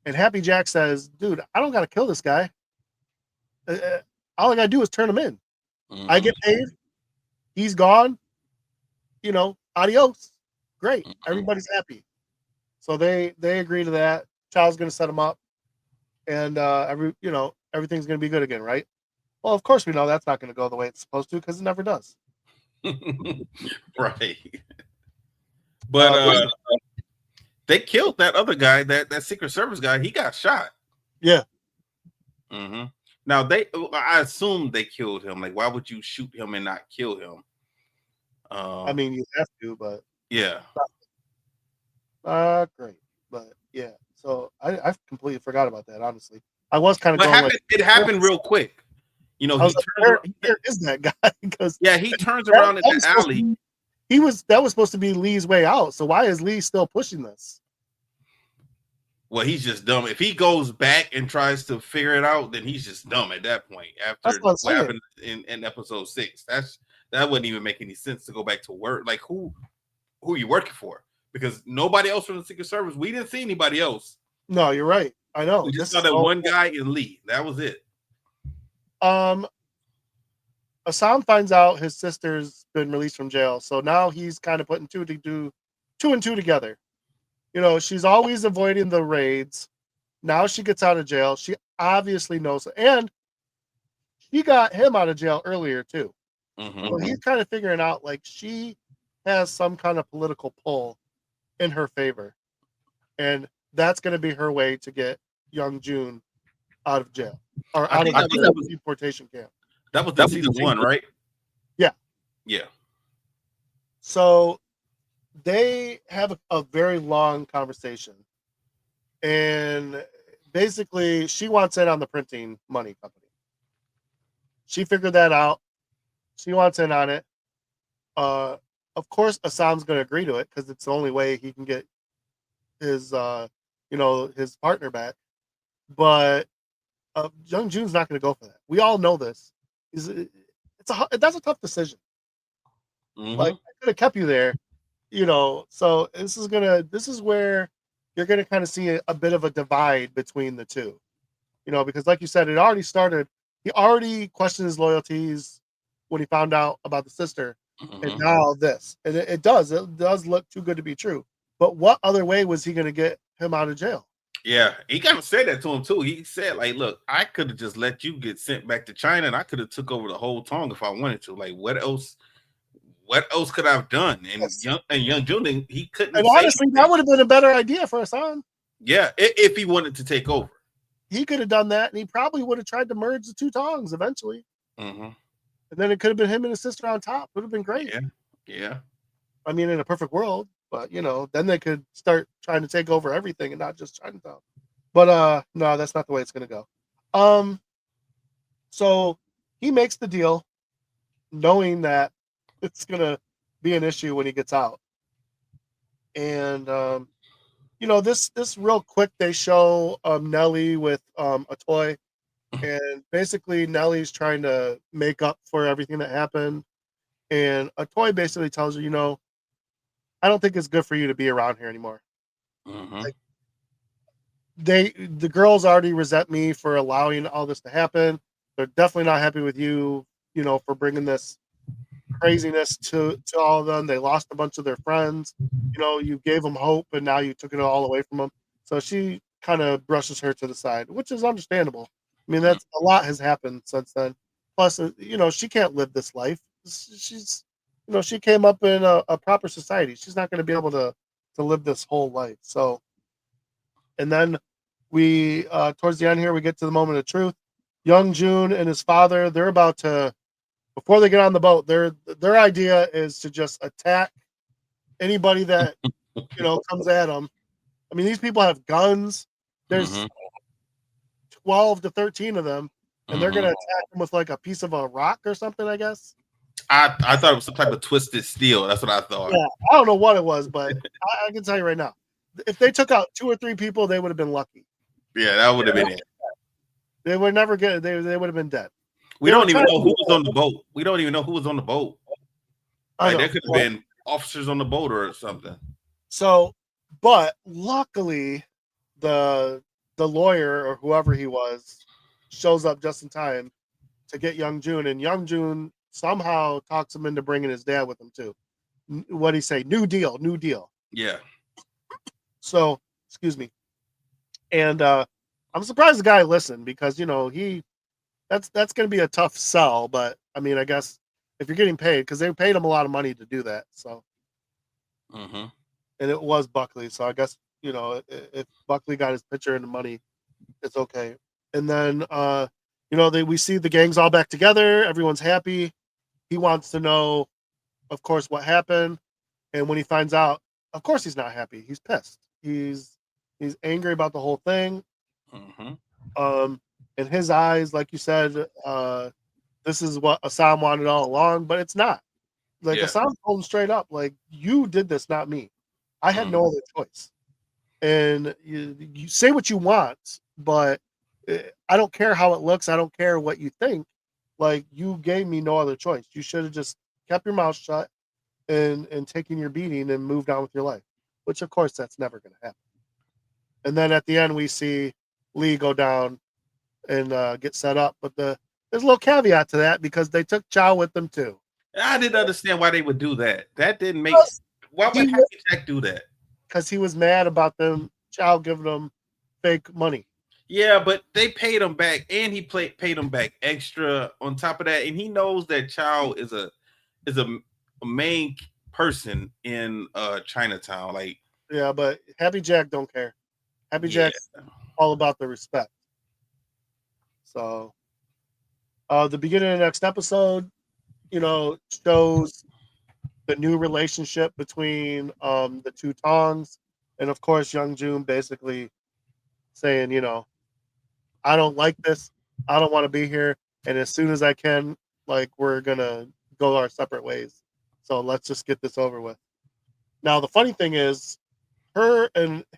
[SPEAKER 3] And Happy Jack says, "Dude, I don't gotta kill this guy. All I gotta do is turn him in. Mm-hmm. I get paid. He's gone. Adios. Great. Mm-hmm. Everybody's happy." So they agree to that. Chow's gonna set him up, and everything's gonna be good again, right? Well, of course we know that's not gonna go the way it's supposed to, because it never does.
[SPEAKER 2] Right. But they killed that other guy, that Secret Service guy. He got shot.
[SPEAKER 3] Yeah.
[SPEAKER 2] Mm-hmm. Now I assume they killed him. Like, why would you shoot him and not kill him?
[SPEAKER 3] I mean, you have to, but
[SPEAKER 2] yeah.
[SPEAKER 3] Great, but yeah. So I completely forgot about that. Honestly, I was kind of going.
[SPEAKER 2] It happened real quick. He turns around.
[SPEAKER 3] Where is that guy? Because
[SPEAKER 2] he turns around in the alley.
[SPEAKER 3] That was supposed to be Lee's way out. So why is Lee still pushing this?
[SPEAKER 2] Well, he's just dumb. If he goes back and tries to figure it out, then he's just dumb at that point. After what happened in episode 6, that wouldn't even make any sense to go back to work. Like, who are you working for? Because nobody else from the Secret Service. We didn't see anybody else.
[SPEAKER 3] No, you're right. I know.
[SPEAKER 2] We just saw that one guy in Lee. That was it.
[SPEAKER 3] Um, Assam finds out his sister's been released from jail, so now he's kind of putting two and two together. You know, she's always avoiding the raids. Now she gets out of jail. She obviously knows, and she got him out of jail earlier too. So he's kind of figuring out like she has some kind of political pull in her favor, and that's going to be her way to get young June out of jail or out of the deportation camp.
[SPEAKER 2] That was in season 1, right?
[SPEAKER 3] Yeah.
[SPEAKER 2] Yeah.
[SPEAKER 3] So they have a very long conversation, and basically she wants in on the printing money company. She figured that out. She wants in on it. Of course, Assam's going to agree to it because it's the only way he can get his, his partner back. But Young June's not going to go for that. We all know this. That's a tough decision. Like I could have kept you there, So this is where you're gonna kind of see a bit of a divide between the two, because like you said, it already started. He already questioned his loyalties when he found out about the sister, and now this, and it does look too good to be true. But what other way was he gonna get him out of jail?
[SPEAKER 2] Yeah, he kind of said that to him too. He said, like, look, I could have just let you get sent back to China, and I could have took over the whole Tong if I wanted to. Like, what else could I have done? And
[SPEAKER 3] Yes.
[SPEAKER 2] young June, he couldn't.
[SPEAKER 3] And honestly, that would have been a better idea for Hassan.
[SPEAKER 2] Yeah, if he wanted to take over,
[SPEAKER 3] he could have done that, and he probably would have tried to merge the two Tongs eventually. And then it could have been him and his sister on top. It would have been great.
[SPEAKER 2] Yeah.
[SPEAKER 3] I mean, in a perfect world, but then they could start trying to take over everything and not just Chinatown. But no, that's not the way it's gonna go. So he makes the deal, knowing that it's gonna be an issue when he gets out. And this real quick, they show Nelly with a toy, and basically Nelly's trying to make up for everything that happened. And a toy basically tells her, I don't think it's good for you to be around here anymore. Like, the girls already resent me for allowing all this to happen. They're definitely not happy with you, for bringing this craziness to all of them. They lost a bunch of their friends. You gave them hope, and now you took it all away from them. So she kind of brushes her to the side, which is understandable. I mean, that's a lot has happened since then. Plus, she can't live this life. She's, she came up in a proper society. She's not going to be able to live this whole life. So, and then we, towards the end here, we get to the moment of truth. Young June and his father, they're about to, before they get on the boat, their idea is to just attack anybody that comes at them. I mean, these people have guns. There's 12 to 13 of them, and they're gonna attack them with like a piece of a rock or something, I guess.
[SPEAKER 2] I thought it was some type of twisted steel. That's what I thought.
[SPEAKER 3] Yeah, I don't know what it was, but I can tell you right now, if they took out 2 or 3 people, they would have been lucky.
[SPEAKER 2] Yeah, that would have been it.
[SPEAKER 3] They would never get. They would have been dead.
[SPEAKER 2] We don't even know who was on the boat. We don't even know who was on the boat. Like, there could have been officers on the boat or something.
[SPEAKER 3] So, but luckily, the lawyer or whoever he was shows up just in time to get Young June, and Young June somehow talks him into bringing his dad with him too. What did he say? New deal.
[SPEAKER 2] Yeah.
[SPEAKER 3] So, excuse me. And I'm surprised the guy listened because that's going to be a tough sell. But I mean, I guess if you're getting paid, because they paid him a lot of money to do that. So, and it was Buckley. So I guess if Buckley got his picture and the money, it's okay. And then we see the gang's all back together. Everyone's happy. He wants to know, of course, what happened. And when he finds out, of course, he's not happy. He's pissed. He's angry about the whole thing. In his eyes, like you said, this is what Assam wanted all along, but it's not. Like Assam told him straight up, like, you did this, not me. I had no other choice. And you say what you want, but I don't care how it looks. I don't care what you think. Like, you gave me no other choice. You should have just kept your mouth shut and taken your beating and moved on with your life, which of course that's never going to happen. And then at the end, we see Lee go down and get set up. But the there's a little caveat to that because they took Chow with them too.
[SPEAKER 2] I didn't understand why they would do that. That didn't make. Why
[SPEAKER 3] He
[SPEAKER 2] would Happy Jack do that?
[SPEAKER 3] Because he was mad about them Chow giving them fake money.
[SPEAKER 2] Yeah, but they paid him back, and he paid him back extra on top of that, and he knows that Chow is a main person in Chinatown. Like,
[SPEAKER 3] Yeah, but Happy Jack don't care. Happy
[SPEAKER 2] yeah.
[SPEAKER 3] Jack's all about the respect. So, the beginning of the next episode, shows the new relationship between the two Tongs, and of course, Young Jun basically saying, I don't like this. I don't want to be here, and as soon as I can, like, we're gonna go our separate ways. So let's just get this over with. Now, the funny thing is, him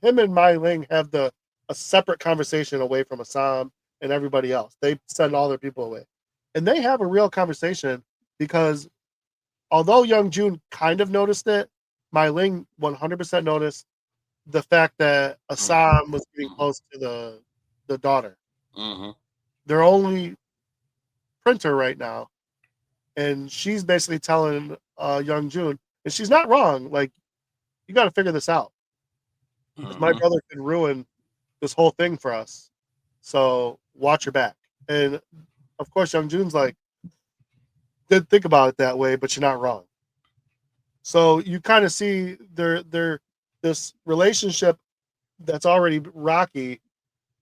[SPEAKER 3] and Mai Ling have a separate conversation away from Assam and everybody else. They send all their people away, and they have a real conversation because although Young Jun kind of noticed it, Mai Ling 100% noticed the fact that Assam was getting close to the daughter.
[SPEAKER 2] Mm-hmm.
[SPEAKER 3] Their only printer right now, and she's basically telling Young Jun, and she's not wrong. Like, you got to figure this out. Because my brother could ruin this whole thing for us. So watch your back. And of course, Young Jun's like, didn't think about it that way, but you're not wrong. So you kind of see this relationship that's already rocky.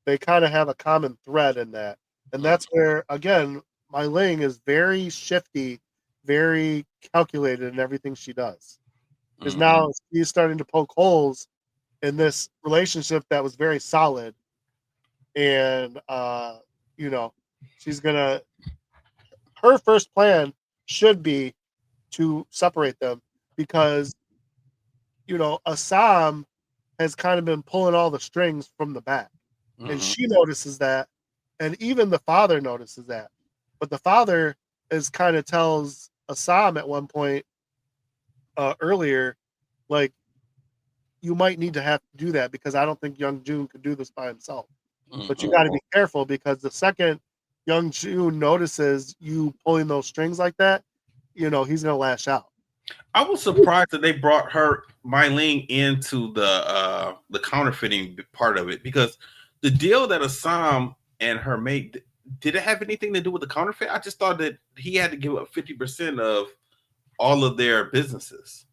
[SPEAKER 3] They kind of have a common thread in that. And that's where, again, Mai Ling is very shifty, very calculated in everything she does. Because now she's starting to poke holes in this relationship that was very solid, and she's gonna. Her first plan should be to separate them because Assam has kind of been pulling all the strings from the back, and she notices that, and even the father notices that, but the father kind of tells Assam at one point earlier, like, you might need to have to do that because I don't think Young Jun could do this by himself. But you got to be careful because the second Young Jun notices you pulling those strings like that, he's going to lash out.
[SPEAKER 2] I was surprised that they brought Mai Ling into the counterfeiting part of it because the deal that Assam and her made, did it have anything to do with the counterfeit? I just thought that he had to give up 50% of all of their businesses.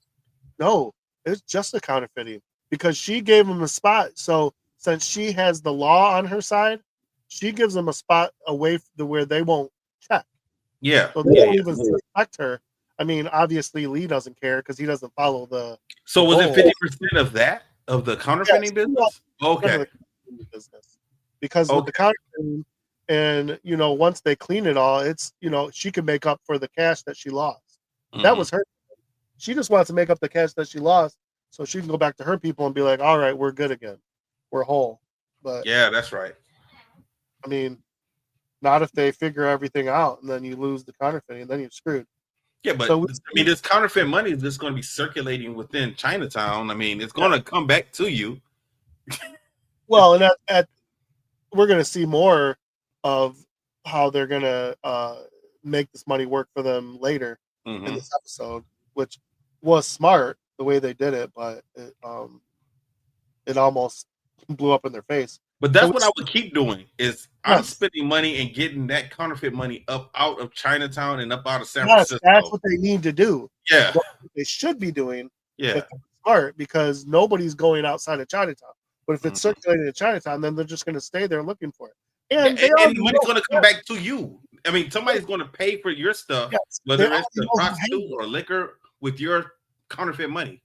[SPEAKER 3] No, it's just the counterfeiting because she gave him a spot. So since she has the law on her side, she gives them a spot away from where they won't check.
[SPEAKER 2] Yeah.
[SPEAKER 3] So they don't even suspect her. I mean, obviously Lee doesn't care because he doesn't follow the.
[SPEAKER 2] So was it 50% of that, of the counterfeiting business? Okay.
[SPEAKER 3] Business. Because with the counterfeiting, and once they clean it all, it's she can make up for the cash that she lost. That was her. She just wants to make up the cash that she lost so she can go back to her people and be like, all right, we're good again. We're whole. But
[SPEAKER 2] yeah, that's right.
[SPEAKER 3] I mean, not if they figure everything out and then you lose the counterfeiting and then you're screwed.
[SPEAKER 2] Yeah, but this counterfeit money is just going to be circulating within Chinatown. I mean, it's going to come back to you.
[SPEAKER 3] Well, and we're going to see more of how they're going to make this money work for them later in this episode, which was smart the way they did it, but it almost blew up in their face.
[SPEAKER 2] But that's what I would keep doing is I'm spending money and getting that counterfeit money up out of Chinatown and up out of San Francisco.
[SPEAKER 3] That's what they need to do.
[SPEAKER 2] Yeah.
[SPEAKER 3] What they should be doing.
[SPEAKER 2] Yeah.
[SPEAKER 3] Smart because nobody's going outside of Chinatown. But if it's circulating in Chinatown, then they're just going to stay there looking for it. And the
[SPEAKER 2] money's going to come back to you. I mean, somebody's going to pay for your stuff, whether it's the prostitute or liquor, with your counterfeit money.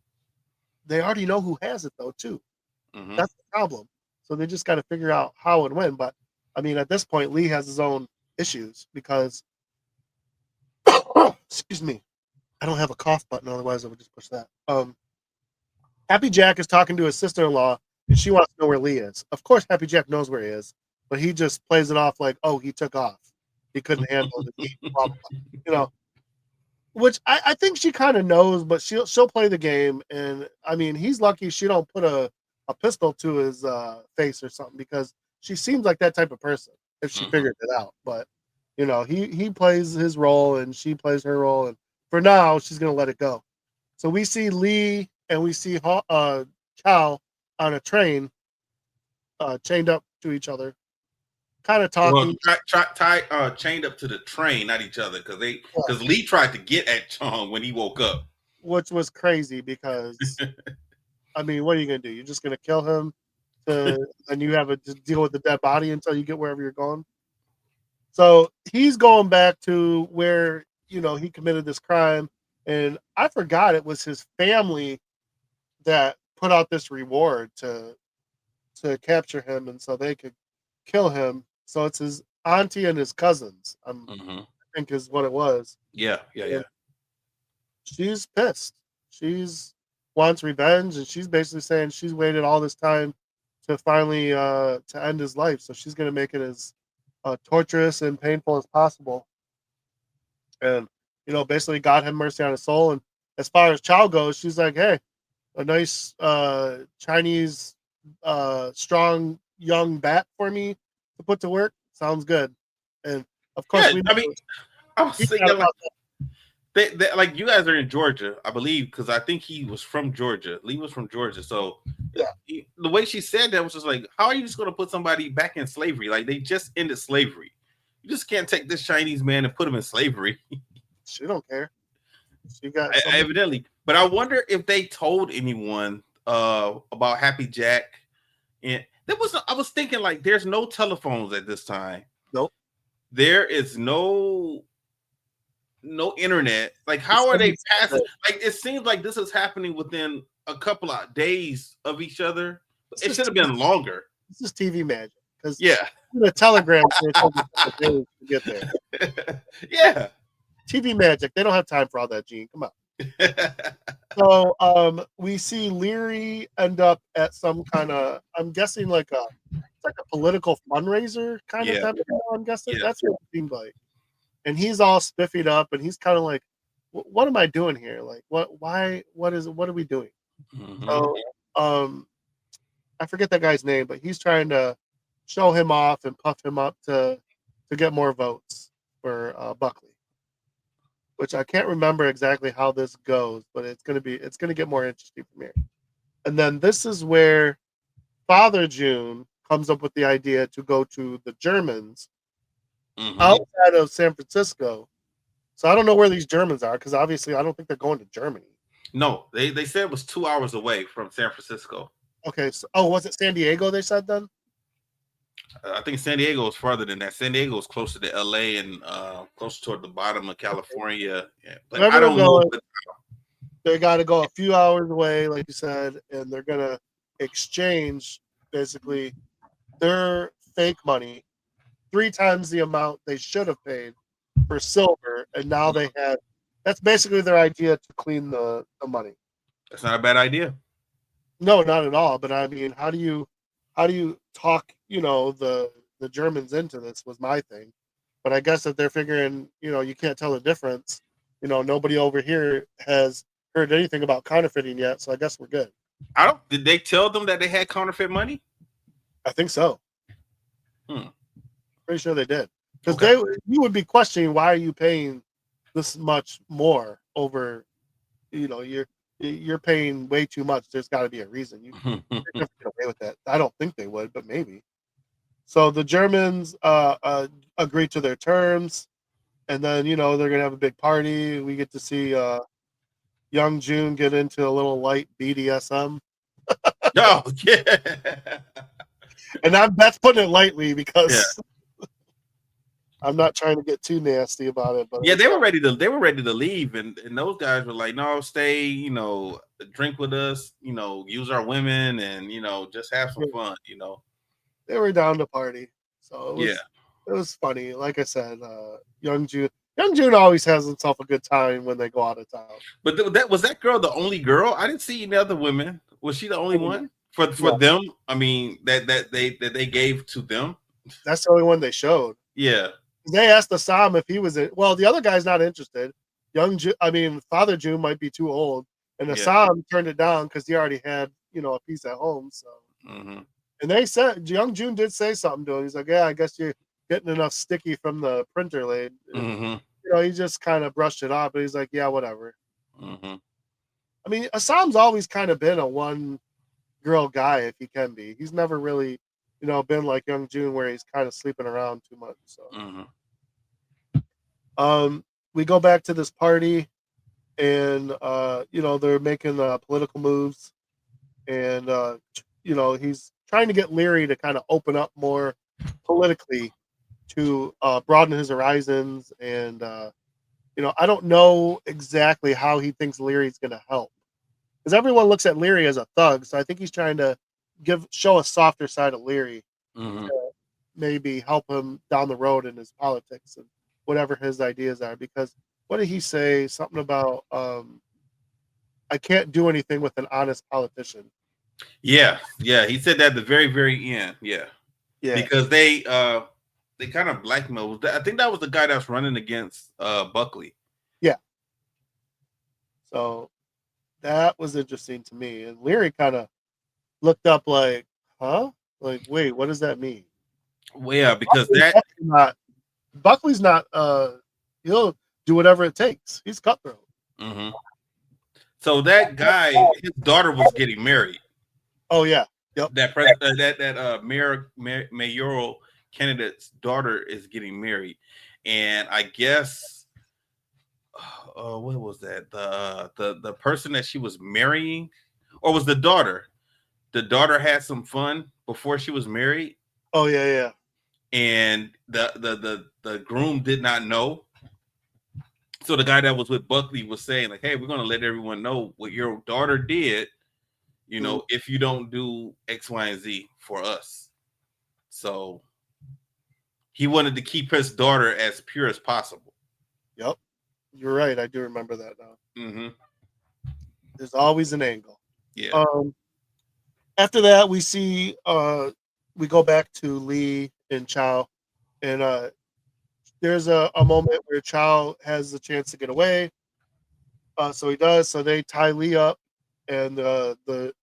[SPEAKER 3] They already know who has it, though, too. That's the problem. So they just got to figure out how and when. But, I mean, at this point, Lee has his own issues because, excuse me, I don't have a cough button. Otherwise, I would just push that. Happy Jack is talking to his sister-in-law, and she wants to know where Lee is. Of course, Happy Jack knows where he is, but he just plays it off like, oh, he took off. He couldn't handle the heat, which I think she kind of knows, but she'll play the game. And, I mean, he's lucky she don't put a pistol to his face or something because she seems like that type of person if she figured it out. But he plays his role and she plays her role, and for now she's gonna let it go. So we see Lee and we see Cal on a train, chained up to each other, kind of
[SPEAKER 2] Well,
[SPEAKER 3] talking.
[SPEAKER 2] chained up to the train, not each other, because
[SPEAKER 3] Yeah,
[SPEAKER 2] Lee tried to get at Chong when he woke up.
[SPEAKER 3] which was crazy because I mean, what are you gonna do? You're just gonna kill him, and you have to deal with the dead body until you get wherever you're going. So he's going back to where he committed this crime, and I forgot it was his family that put out this reward to capture him, and so they could kill him. So it's his auntie and his cousins.
[SPEAKER 2] Mm-hmm.
[SPEAKER 3] I think is what it was.
[SPEAKER 2] Yeah.
[SPEAKER 3] And she's pissed. She's wants revenge, and she's basically saying she's waited all this time to finally to end his life. So she's gonna make it as torturous and painful as possible. And basically, God have mercy on his soul. And as far as Chow goes, she's like, hey, a nice Chinese strong young bat for me to put to work sounds good. And of course,
[SPEAKER 2] Yeah,
[SPEAKER 3] we
[SPEAKER 2] I mean, I was thinking
[SPEAKER 3] about
[SPEAKER 2] like you guys are in Georgia, I believe, because I think he was from Georgia. Lee was from Georgia, so
[SPEAKER 3] Yeah.
[SPEAKER 2] the way she said that was just like, how are you just going to put somebody back in slavery? Like they just ended slavery. You just can't take this Chinese man and put him in slavery.
[SPEAKER 3] She don't care. She got
[SPEAKER 2] Evidently, but I wonder if they told anyone about Happy Jack. And there was I was thinking like, there's no telephones at this time.
[SPEAKER 3] Nope.
[SPEAKER 2] There is no internet. Like, how are they passing? Like, it seems like this is happening within a couple of days of each other. It should have been longer.
[SPEAKER 3] This is TV magic because
[SPEAKER 2] Yeah,
[SPEAKER 3] the telegrams to get there.
[SPEAKER 2] yeah.
[SPEAKER 3] TV magic. They don't have time for all that, Gene. Come on. So we see Leary end up at some kind of, I'm guessing like a political fundraiser kind of type of thing, I'm guessing.
[SPEAKER 2] Yeah.
[SPEAKER 3] That's what it seemed like. And he's all spiffied up and he's kind of like, what am I doing here? Like what are we doing?
[SPEAKER 2] Mm-hmm.
[SPEAKER 3] So I forget that guy's name, but he's trying to show him off and puff him up to get more votes for Buckley. Which I can't remember exactly how this goes, but it's gonna get more interesting from here. And then this is where Father June comes up with the idea to go to the Germans outside of San Francisco. So I don't know where these Germans are because obviously I don't think they're going to Germany.
[SPEAKER 2] No, they said it was 2 hours away from San Francisco.
[SPEAKER 3] Okay, so was it San Diego? They said then.
[SPEAKER 2] I think San Diego is farther than that. San Diego is closer to LA and closer toward the bottom of California. Yeah. But I don't know.
[SPEAKER 3] They got to go a few hours away, like you said, and they're gonna exchange basically their fake money 3 times the amount they should have paid for silver, and now they have. That's basically their idea to clean the money.
[SPEAKER 2] That's not a bad idea.
[SPEAKER 3] No, not at all. But I mean, how do you talk, the Germans into this was my thing. But I guess that they're figuring, you can't tell the difference. Nobody over here has heard anything about counterfeiting yet, so I guess we're good.
[SPEAKER 2] Did they tell them that they had counterfeit money?
[SPEAKER 3] I think so. Pretty sure they did. Because you would be questioning, why are you paying this much more over, you're paying way too much. There's got to be a reason. You can't get away with that. I don't think they would, but maybe. So the Germans agree to their terms, and then they're gonna have a big party. We get to see young June get into a little light BDSM.
[SPEAKER 2] Oh yeah,
[SPEAKER 3] and that's putting it lightly because I'm not trying to get too nasty about it. But
[SPEAKER 2] they were ready to leave, and those guys were like, no, stay, drink with us, use our women, and just have some fun,
[SPEAKER 3] They were down to party, so it was funny. Like I said, young June always has himself a good time when they go out of town.
[SPEAKER 2] But that girl the only girl? I didn't see any other women. Was she the only one for them? I mean, that they gave to them.
[SPEAKER 3] That's the only one they showed.
[SPEAKER 2] Yeah.
[SPEAKER 3] They asked Assam if he was in. Well, the other guy's not interested. Father June might be too old, and Assam turned it down because he already had a piece at home. So, and they said young June did say something to him. He's like, "Yeah, I guess you're getting enough sticky from the printer lathe.
[SPEAKER 2] Mm-hmm.
[SPEAKER 3] He just kind of brushed it off, but he's like, yeah, whatever.
[SPEAKER 2] Mm-hmm.
[SPEAKER 3] I mean, Assam's always kind of been a one girl guy if he can be. He's never really, been like Young June where he's kind of sleeping around too much. So,
[SPEAKER 2] Mm-hmm.
[SPEAKER 3] we go back to this party, and they're making political moves, and he's trying to get Leary to kind of open up more politically to broaden his horizons, and I don't know exactly how he thinks Leary's going to help, because everyone looks at Leary as a thug. So I think he's trying to show a softer side of Leary,
[SPEAKER 2] Mm-hmm.
[SPEAKER 3] maybe help him down the road in his politics and whatever his ideas are. Because what did he say? Something about I can't do anything with an honest politician.
[SPEAKER 2] Yeah, yeah. He said that at the very, very end. Yeah,
[SPEAKER 3] Yeah,
[SPEAKER 2] because they kind of blackmailed. I think that was the guy that's running against Buckley.
[SPEAKER 3] yeah. So that was interesting to me. And Leary kind of looked up like, huh? Like, wait, what does that mean?
[SPEAKER 2] Well, yeah, because that.
[SPEAKER 3] Buckley's not he'll do whatever it takes. He's cutthroat.
[SPEAKER 2] Mm-hmm. So that guy, his daughter was getting married.
[SPEAKER 3] Oh yeah. Yep.
[SPEAKER 2] That mayoral candidate's daughter is getting married, and I guess what was that, the person that she was marrying, or was the daughter? The daughter had some fun before she was married.
[SPEAKER 3] Oh yeah.
[SPEAKER 2] And the groom did not know. So the guy that was with Buckley was saying like, "Hey, we're going to let everyone know what your daughter did. If you don't do X, Y, and Z for us." So he wanted to keep his daughter as pure as possible.
[SPEAKER 3] Yep. You're right. I do remember that now.
[SPEAKER 2] Mm-hmm.
[SPEAKER 3] There's always an angle.
[SPEAKER 2] Yeah.
[SPEAKER 3] After that, we see we go back to Lee and Chow, and there's a moment where Chow has the chance to get away. So he does. So they tie Lee up, and the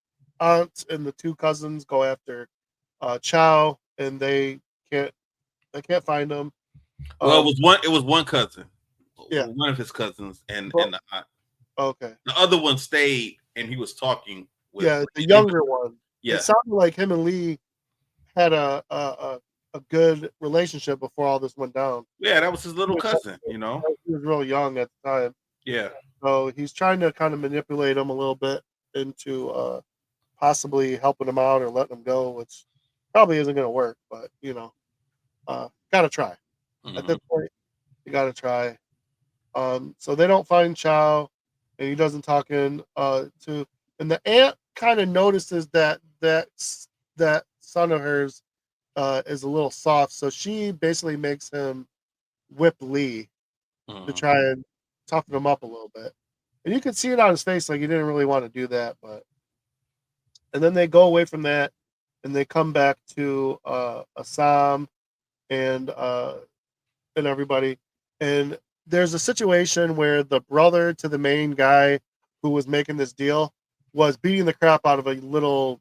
[SPEAKER 3] aunt and the two cousins go after Chow, and they can't find him.
[SPEAKER 2] Well, it was one cousin.
[SPEAKER 3] Yeah.
[SPEAKER 2] One of his cousins and the aunt.
[SPEAKER 3] Okay.
[SPEAKER 2] The other one stayed and he was talking with
[SPEAKER 3] the younger one.
[SPEAKER 2] Yeah.
[SPEAKER 3] It sounded like him and Lee had a good relationship before all this went down.
[SPEAKER 2] Yeah, that was his little cousin,
[SPEAKER 3] He was real young at the time.
[SPEAKER 2] Yeah.
[SPEAKER 3] So he's trying to kind of manipulate him a little bit into possibly helping him out or letting him go, which probably isn't going to work, but gotta try.
[SPEAKER 2] Mm-hmm.
[SPEAKER 3] At this point, you gotta try. So they don't find Chow, and he doesn't talk and the aunt kind of notices that son of hers is a little soft, so she basically makes him whip Lee to try and toughen him up a little bit. And you can see it on his face, like he didn't really want to do that, and then they go away from that, and they come back to Assam and everybody, and there's a situation where the brother to the main guy who was making this deal was beating the crap out of a little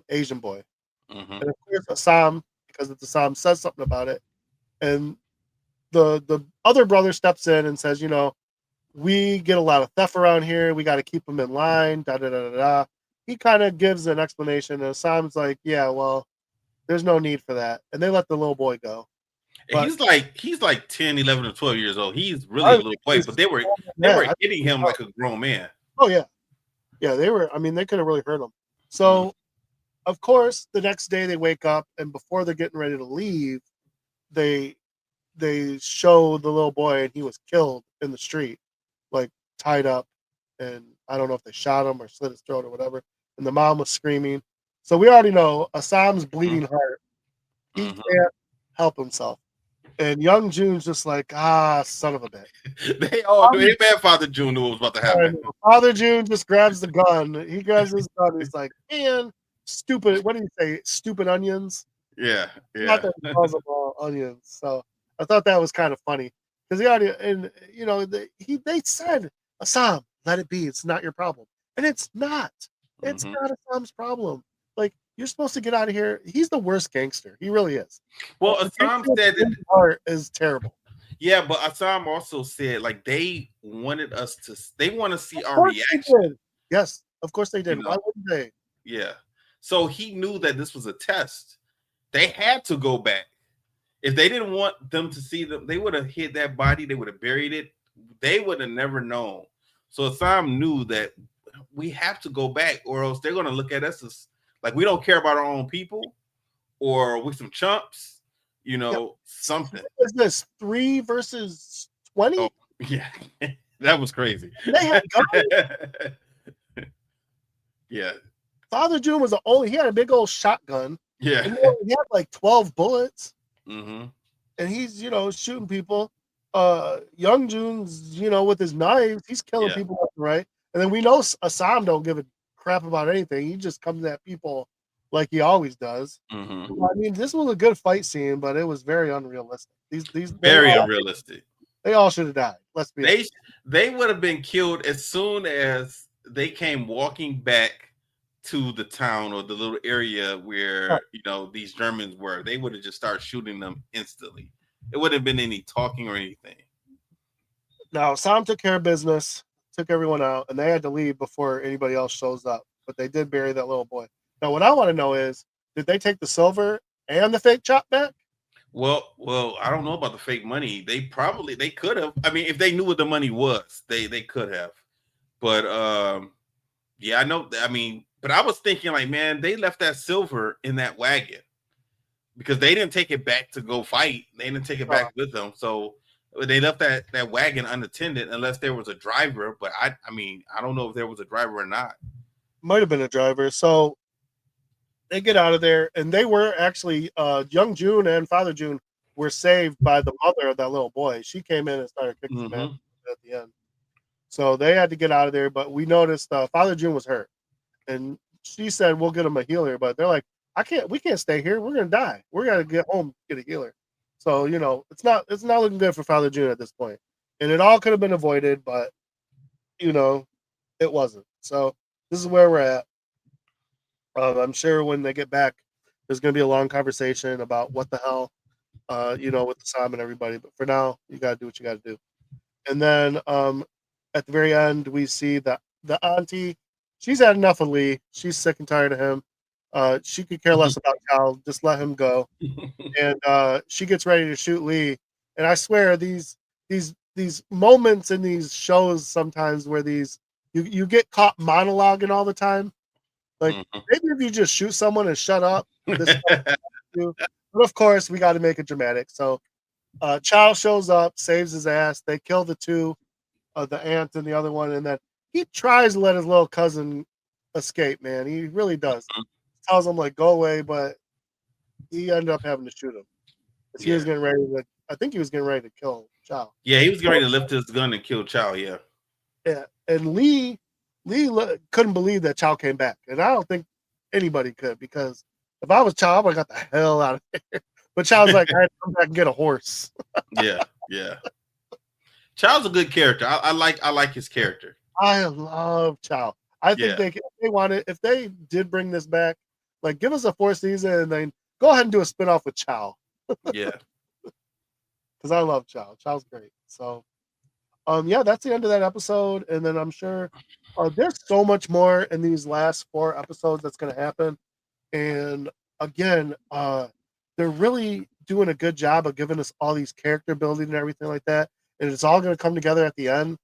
[SPEAKER 3] Asian boy.
[SPEAKER 2] Mm-hmm.
[SPEAKER 3] And of course Assam, because it's Assam, says something about it, and the other brother steps in and says, we get a lot of theft around here, we got to keep them in line, da da da da da. He kind of gives an explanation, and Assam's like, yeah, well, there's no need for that, and they let the little boy go.
[SPEAKER 2] But he's like 10, 11, or 12 years old. He's really a little boy, but they were hitting him like a grown man.
[SPEAKER 3] Oh yeah. Yeah, they were. I mean, they could have really hurt him. So, of course, the next day they wake up, and before they're getting ready to leave, they show the little boy, and he was killed in the street, like tied up, and I don't know if they shot him or slit his throat or whatever. And the mom was screaming. So we already know Assam's bleeding heart. He can't help himself. And young June's just like, son of a bitch.
[SPEAKER 2] They all knew. Bad Father June knew what was about to happen.
[SPEAKER 3] Father June just grabs the gun. He grabs his gun. He's like, man, stupid. What do you say? Stupid onions?
[SPEAKER 2] Yeah.
[SPEAKER 3] Not that he calls them all onions. So I thought that was kind of funny. Because he already, and they said, Assam, let it be. It's not your problem. And it's not. It's not Assam's problem. Like, you're supposed to get out of here. He's the worst gangster. He really is.
[SPEAKER 2] Well,
[SPEAKER 3] The
[SPEAKER 2] Assam
[SPEAKER 3] gangster
[SPEAKER 2] said that.
[SPEAKER 3] in heart is terrible.
[SPEAKER 2] Yeah, but Assam also said like they wanted us to. They want to see
[SPEAKER 3] Of
[SPEAKER 2] our
[SPEAKER 3] course they
[SPEAKER 2] reaction.
[SPEAKER 3] did. Yes, of course they
[SPEAKER 2] You
[SPEAKER 3] did.
[SPEAKER 2] know.
[SPEAKER 3] Why wouldn't they?
[SPEAKER 2] Yeah. So he knew that this was a test. They had to go back. If they didn't want them to see them, they would have hid that body. They would have buried it. They would have never known. So Assam knew that we have to go back, or else they're going to look at us as like we don't care about our own people, or we're some chumps,
[SPEAKER 3] Yep.
[SPEAKER 2] something.
[SPEAKER 3] What is this 3 versus 20?
[SPEAKER 2] Oh, yeah, that was crazy.
[SPEAKER 3] They had guns.
[SPEAKER 2] Yeah,
[SPEAKER 3] Father June was the only. He had a big old shotgun.
[SPEAKER 2] yeah.
[SPEAKER 3] And he had like 12 bullets,
[SPEAKER 2] Mm-hmm.
[SPEAKER 3] and he's shooting people. Young June's with his knives, he's killing
[SPEAKER 2] Yeah.
[SPEAKER 3] people left and right. And then we know Assam don't give a crap about anything. He just comes at people like he always does.
[SPEAKER 2] Mm-hmm.
[SPEAKER 3] I mean, this was a good fight scene, but it was very unrealistic. These
[SPEAKER 2] Very unrealistic.
[SPEAKER 3] They all should have died. Let's be honest.
[SPEAKER 2] They would have been killed as soon as they came walking back to the town or the little area where these Germans were. They would have just started shooting them instantly. It wouldn't have been any talking or anything.
[SPEAKER 3] Now Sam took care of business, took everyone out, and they had to leave before anybody else shows up. But they did bury that little boy. Now, what I want to know is, did they take the silver and the fake chop back?
[SPEAKER 2] Well, I don't know about the fake money. They could have. I mean, if they knew what the money was, they could have. But yeah, I know. I mean, but I was thinking like, man, they left that silver in that wagon because they didn't take it back to go fight. They didn't take it back with them, so they left that wagon unattended unless there was a driver. But I mean, I don't know if there was a driver or not.
[SPEAKER 3] Might have been a driver. So they get out of there, and they were actually young June and Father June were saved by the mother of that little boy. She came in and started kicking some ass at the end. So they had to get out of there, but we noticed Father June was hurt, and she said we'll get him a healer. But they're like, we can't stay here. We're gonna die. We're gonna get home, get a healer. So it's not looking good for Father June at this point, and it all could have been avoided, but it wasn't. So this is where we're at. I'm sure when they get back, there's gonna be a long conversation about what the hell, with the Sam and everybody. But for now, you gotta do what you gotta do. And then at the very end, we see that the auntie, she's had enough of Lee. She's sick and tired of him. She could care less about Cal. Just let him go. And she gets ready to shoot Lee. And I swear these moments in these shows sometimes where you get caught monologuing all the time. Like maybe if you just shoot someone and shut up. But of course, we got to make it dramatic. So Chow shows up, saves his ass. They kill the two, the aunt and the other one, and then he tries to let his little cousin escape. Man, he really does. Tells him like go away, but he ended up having to shoot him. He was getting ready to. I think he was getting ready to kill Chow.
[SPEAKER 2] Yeah, he was getting ready to lift his gun and kill Chow. Yeah.
[SPEAKER 3] Yeah, and Lee couldn't believe that Chow came back, and I don't think anybody could, because if I was Chow, I would have got the hell out of here. But Chow's like, I had to come back and get a horse.
[SPEAKER 2] Yeah. Chow's a good character. I like his character.
[SPEAKER 3] I love Chow. I think if they did bring this back, like give us a 4th season and then go ahead and do a spinoff with Chow.
[SPEAKER 2] Yeah.
[SPEAKER 3] Because I love Chow. Chow's great. So that's the end of that episode. And then I'm sure there's so much more in these last 4 episodes that's going to happen. And again, they're really doing a good job of giving us all these character building and everything like that. And it's all going to come together at the end.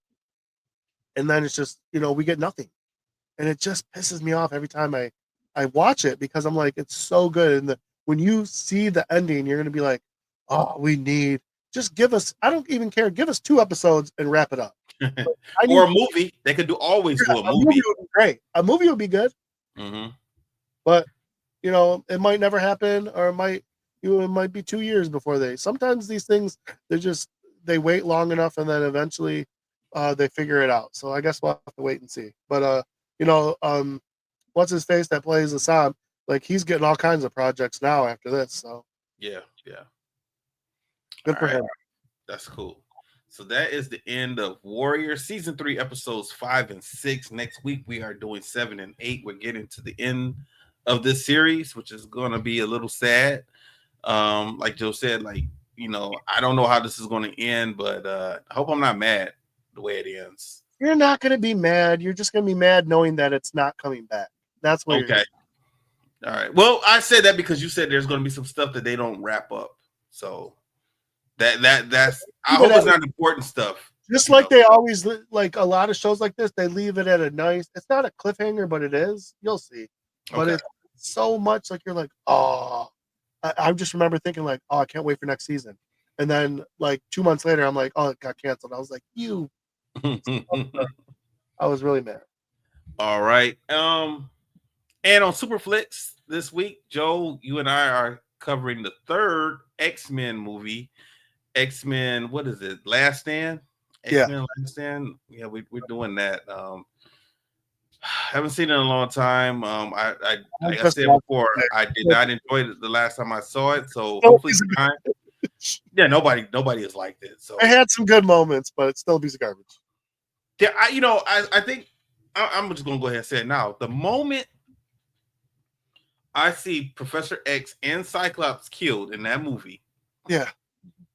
[SPEAKER 3] And then it's just, we get nothing. And it just pisses me off every time I watch it, because I'm like, it's so good. And when you see the ending, you're going to be like, oh, just give us, I don't even care. Give us 2 episodes and wrap it up.
[SPEAKER 2] Or a movie. They could always do a movie.
[SPEAKER 3] A movie would be great. A movie would be good.
[SPEAKER 2] Mm-hmm.
[SPEAKER 3] But, it might never happen, or it might be 2 years before sometimes these things, they wait long enough and then eventually they figure it out. So I guess we'll have to wait and see. But, what's his face that plays Assam? Like, he's getting all kinds of projects now after this. So
[SPEAKER 2] yeah.
[SPEAKER 3] Good for him.
[SPEAKER 2] That's cool. So that is the end of Warrior Season 3, episodes 5 and 6. Next week we are doing 7 and 8. We're getting to the end of this series, which is going to be a little sad. Like Joe said, like, I don't know how this is going to end, but I hope I'm not mad the way it ends.
[SPEAKER 3] You're not going to be mad. You're just going to be mad knowing that it's not coming back. That's what
[SPEAKER 2] okay. All right. Well, I said that because you said there's going to be some stuff that they don't wrap up. So that's I hope it's not important stuff.
[SPEAKER 3] Just like they always, like a lot of shows like this, they leave it at a nice. It's not a cliffhanger, but it is. You'll see. But it's so much like you're like, oh. I just remember thinking like, oh, I can't wait for next season. And then like 2 months later, I'm like, oh, it got canceled. I was like, you. I was really mad.
[SPEAKER 2] All right. And on Superflix this week, Joe, you and I are covering the third X-Men movie. X-Men, what is it? Last Stand? X-Men Last Stand? Yeah, we're doing that. Haven't seen it in a long time. Like I said before, I did not enjoy it the last time I saw it. So hopefully time. Yeah, nobody has liked it. So
[SPEAKER 3] I had some good moments, but it's still a piece of garbage.
[SPEAKER 2] Yeah, I think I'm just gonna go ahead and say it now. The moment I see Professor X and Cyclops killed in that movie,
[SPEAKER 3] yeah,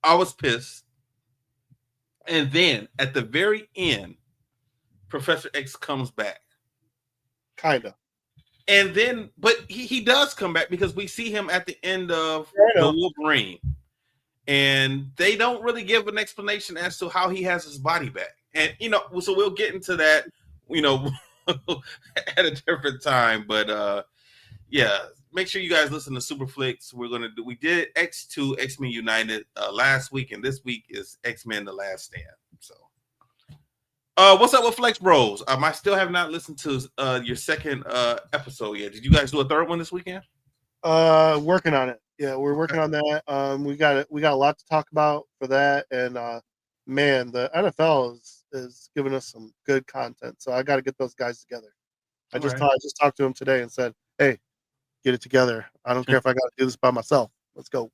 [SPEAKER 2] I was pissed. And then at the very end, Professor X comes back.
[SPEAKER 3] Kinda.
[SPEAKER 2] And then, but he does come back because we see him at the end of the Wolverine. And they don't really give an explanation as to how he has his body back. And, so we'll get into that, at a different time. But, yeah, make sure you guys listen to Superflix. We did X2, X-Men United last week. And this week is X-Men The Last Stand. So. What's up with Flex Bros? I still have not listened to your second episode yet. Did you guys do a third one this weekend?
[SPEAKER 3] Working on it. Yeah, we're working on that. We got a lot to talk about for that, and man, the NFL is giving us some good content. So I got to get those guys together. I just talked to him today and said, "Hey, get it together. I don't care if I got to do this by myself. Let's go."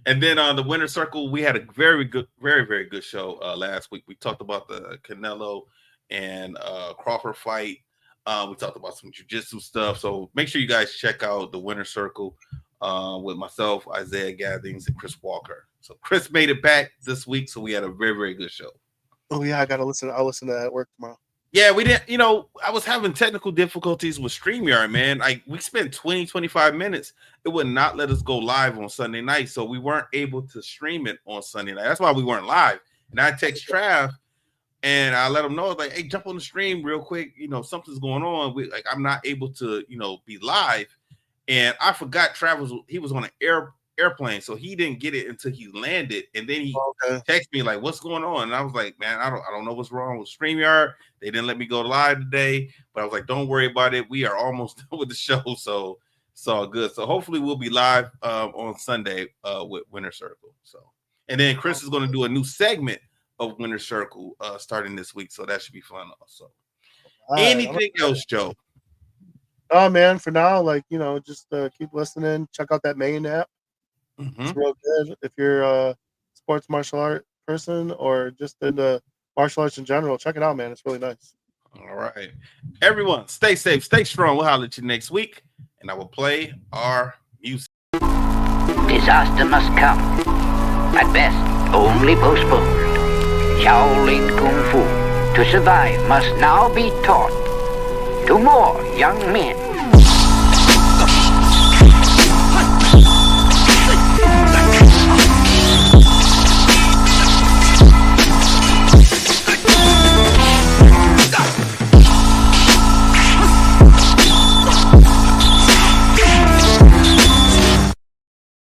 [SPEAKER 2] And then on the Winner Circle, we had a very good, very, very good show last week. We talked about the Canelo and Crawford fight. We talked about some jiu-jitsu stuff. So make sure you guys check out the Winner Circle with myself, Isaiah Gathings, and Chris Walker. So Chris made it back this week, so we had a very, very good show.
[SPEAKER 3] Oh, yeah, I got to listen. I'll listen to that at work tomorrow.
[SPEAKER 2] Yeah, we didn't, I was having technical difficulties with StreamYard, man. We spent 20, 25 minutes. It would not let us go live on Sunday night, so we weren't able to stream it on Sunday night. That's why we weren't live. And I text Trav, and I let him know, like, hey, jump on the stream real quick. Something's going on. I'm not able to, be live. And I forgot he was on an airplane, so he didn't get it until he landed. And then he texted me like, what's going on? And I was like, man, I don't know what's wrong with StreamYard. They didn't let me go live today, but I was like, don't worry about it. We are almost done with the show, so it's all good. So hopefully we'll be live on Sunday with Winner Circle. So, and then Chris is going to do a new segment of Winner Circle starting this week, so that should be fun also. Anything else, Joe?
[SPEAKER 3] Oh man, for now, just keep listening. Check out that main app. Mm-hmm. It's real good if you're a sports martial art person or just into martial arts in general. Check it out, man. It's really nice.
[SPEAKER 2] All right. Everyone, stay safe, stay strong. We'll holler at you next week, and I will play our music.
[SPEAKER 1] Disaster must come. At best, only postponed. Shaolin Kung Fu, to survive, must now be taught to more young men.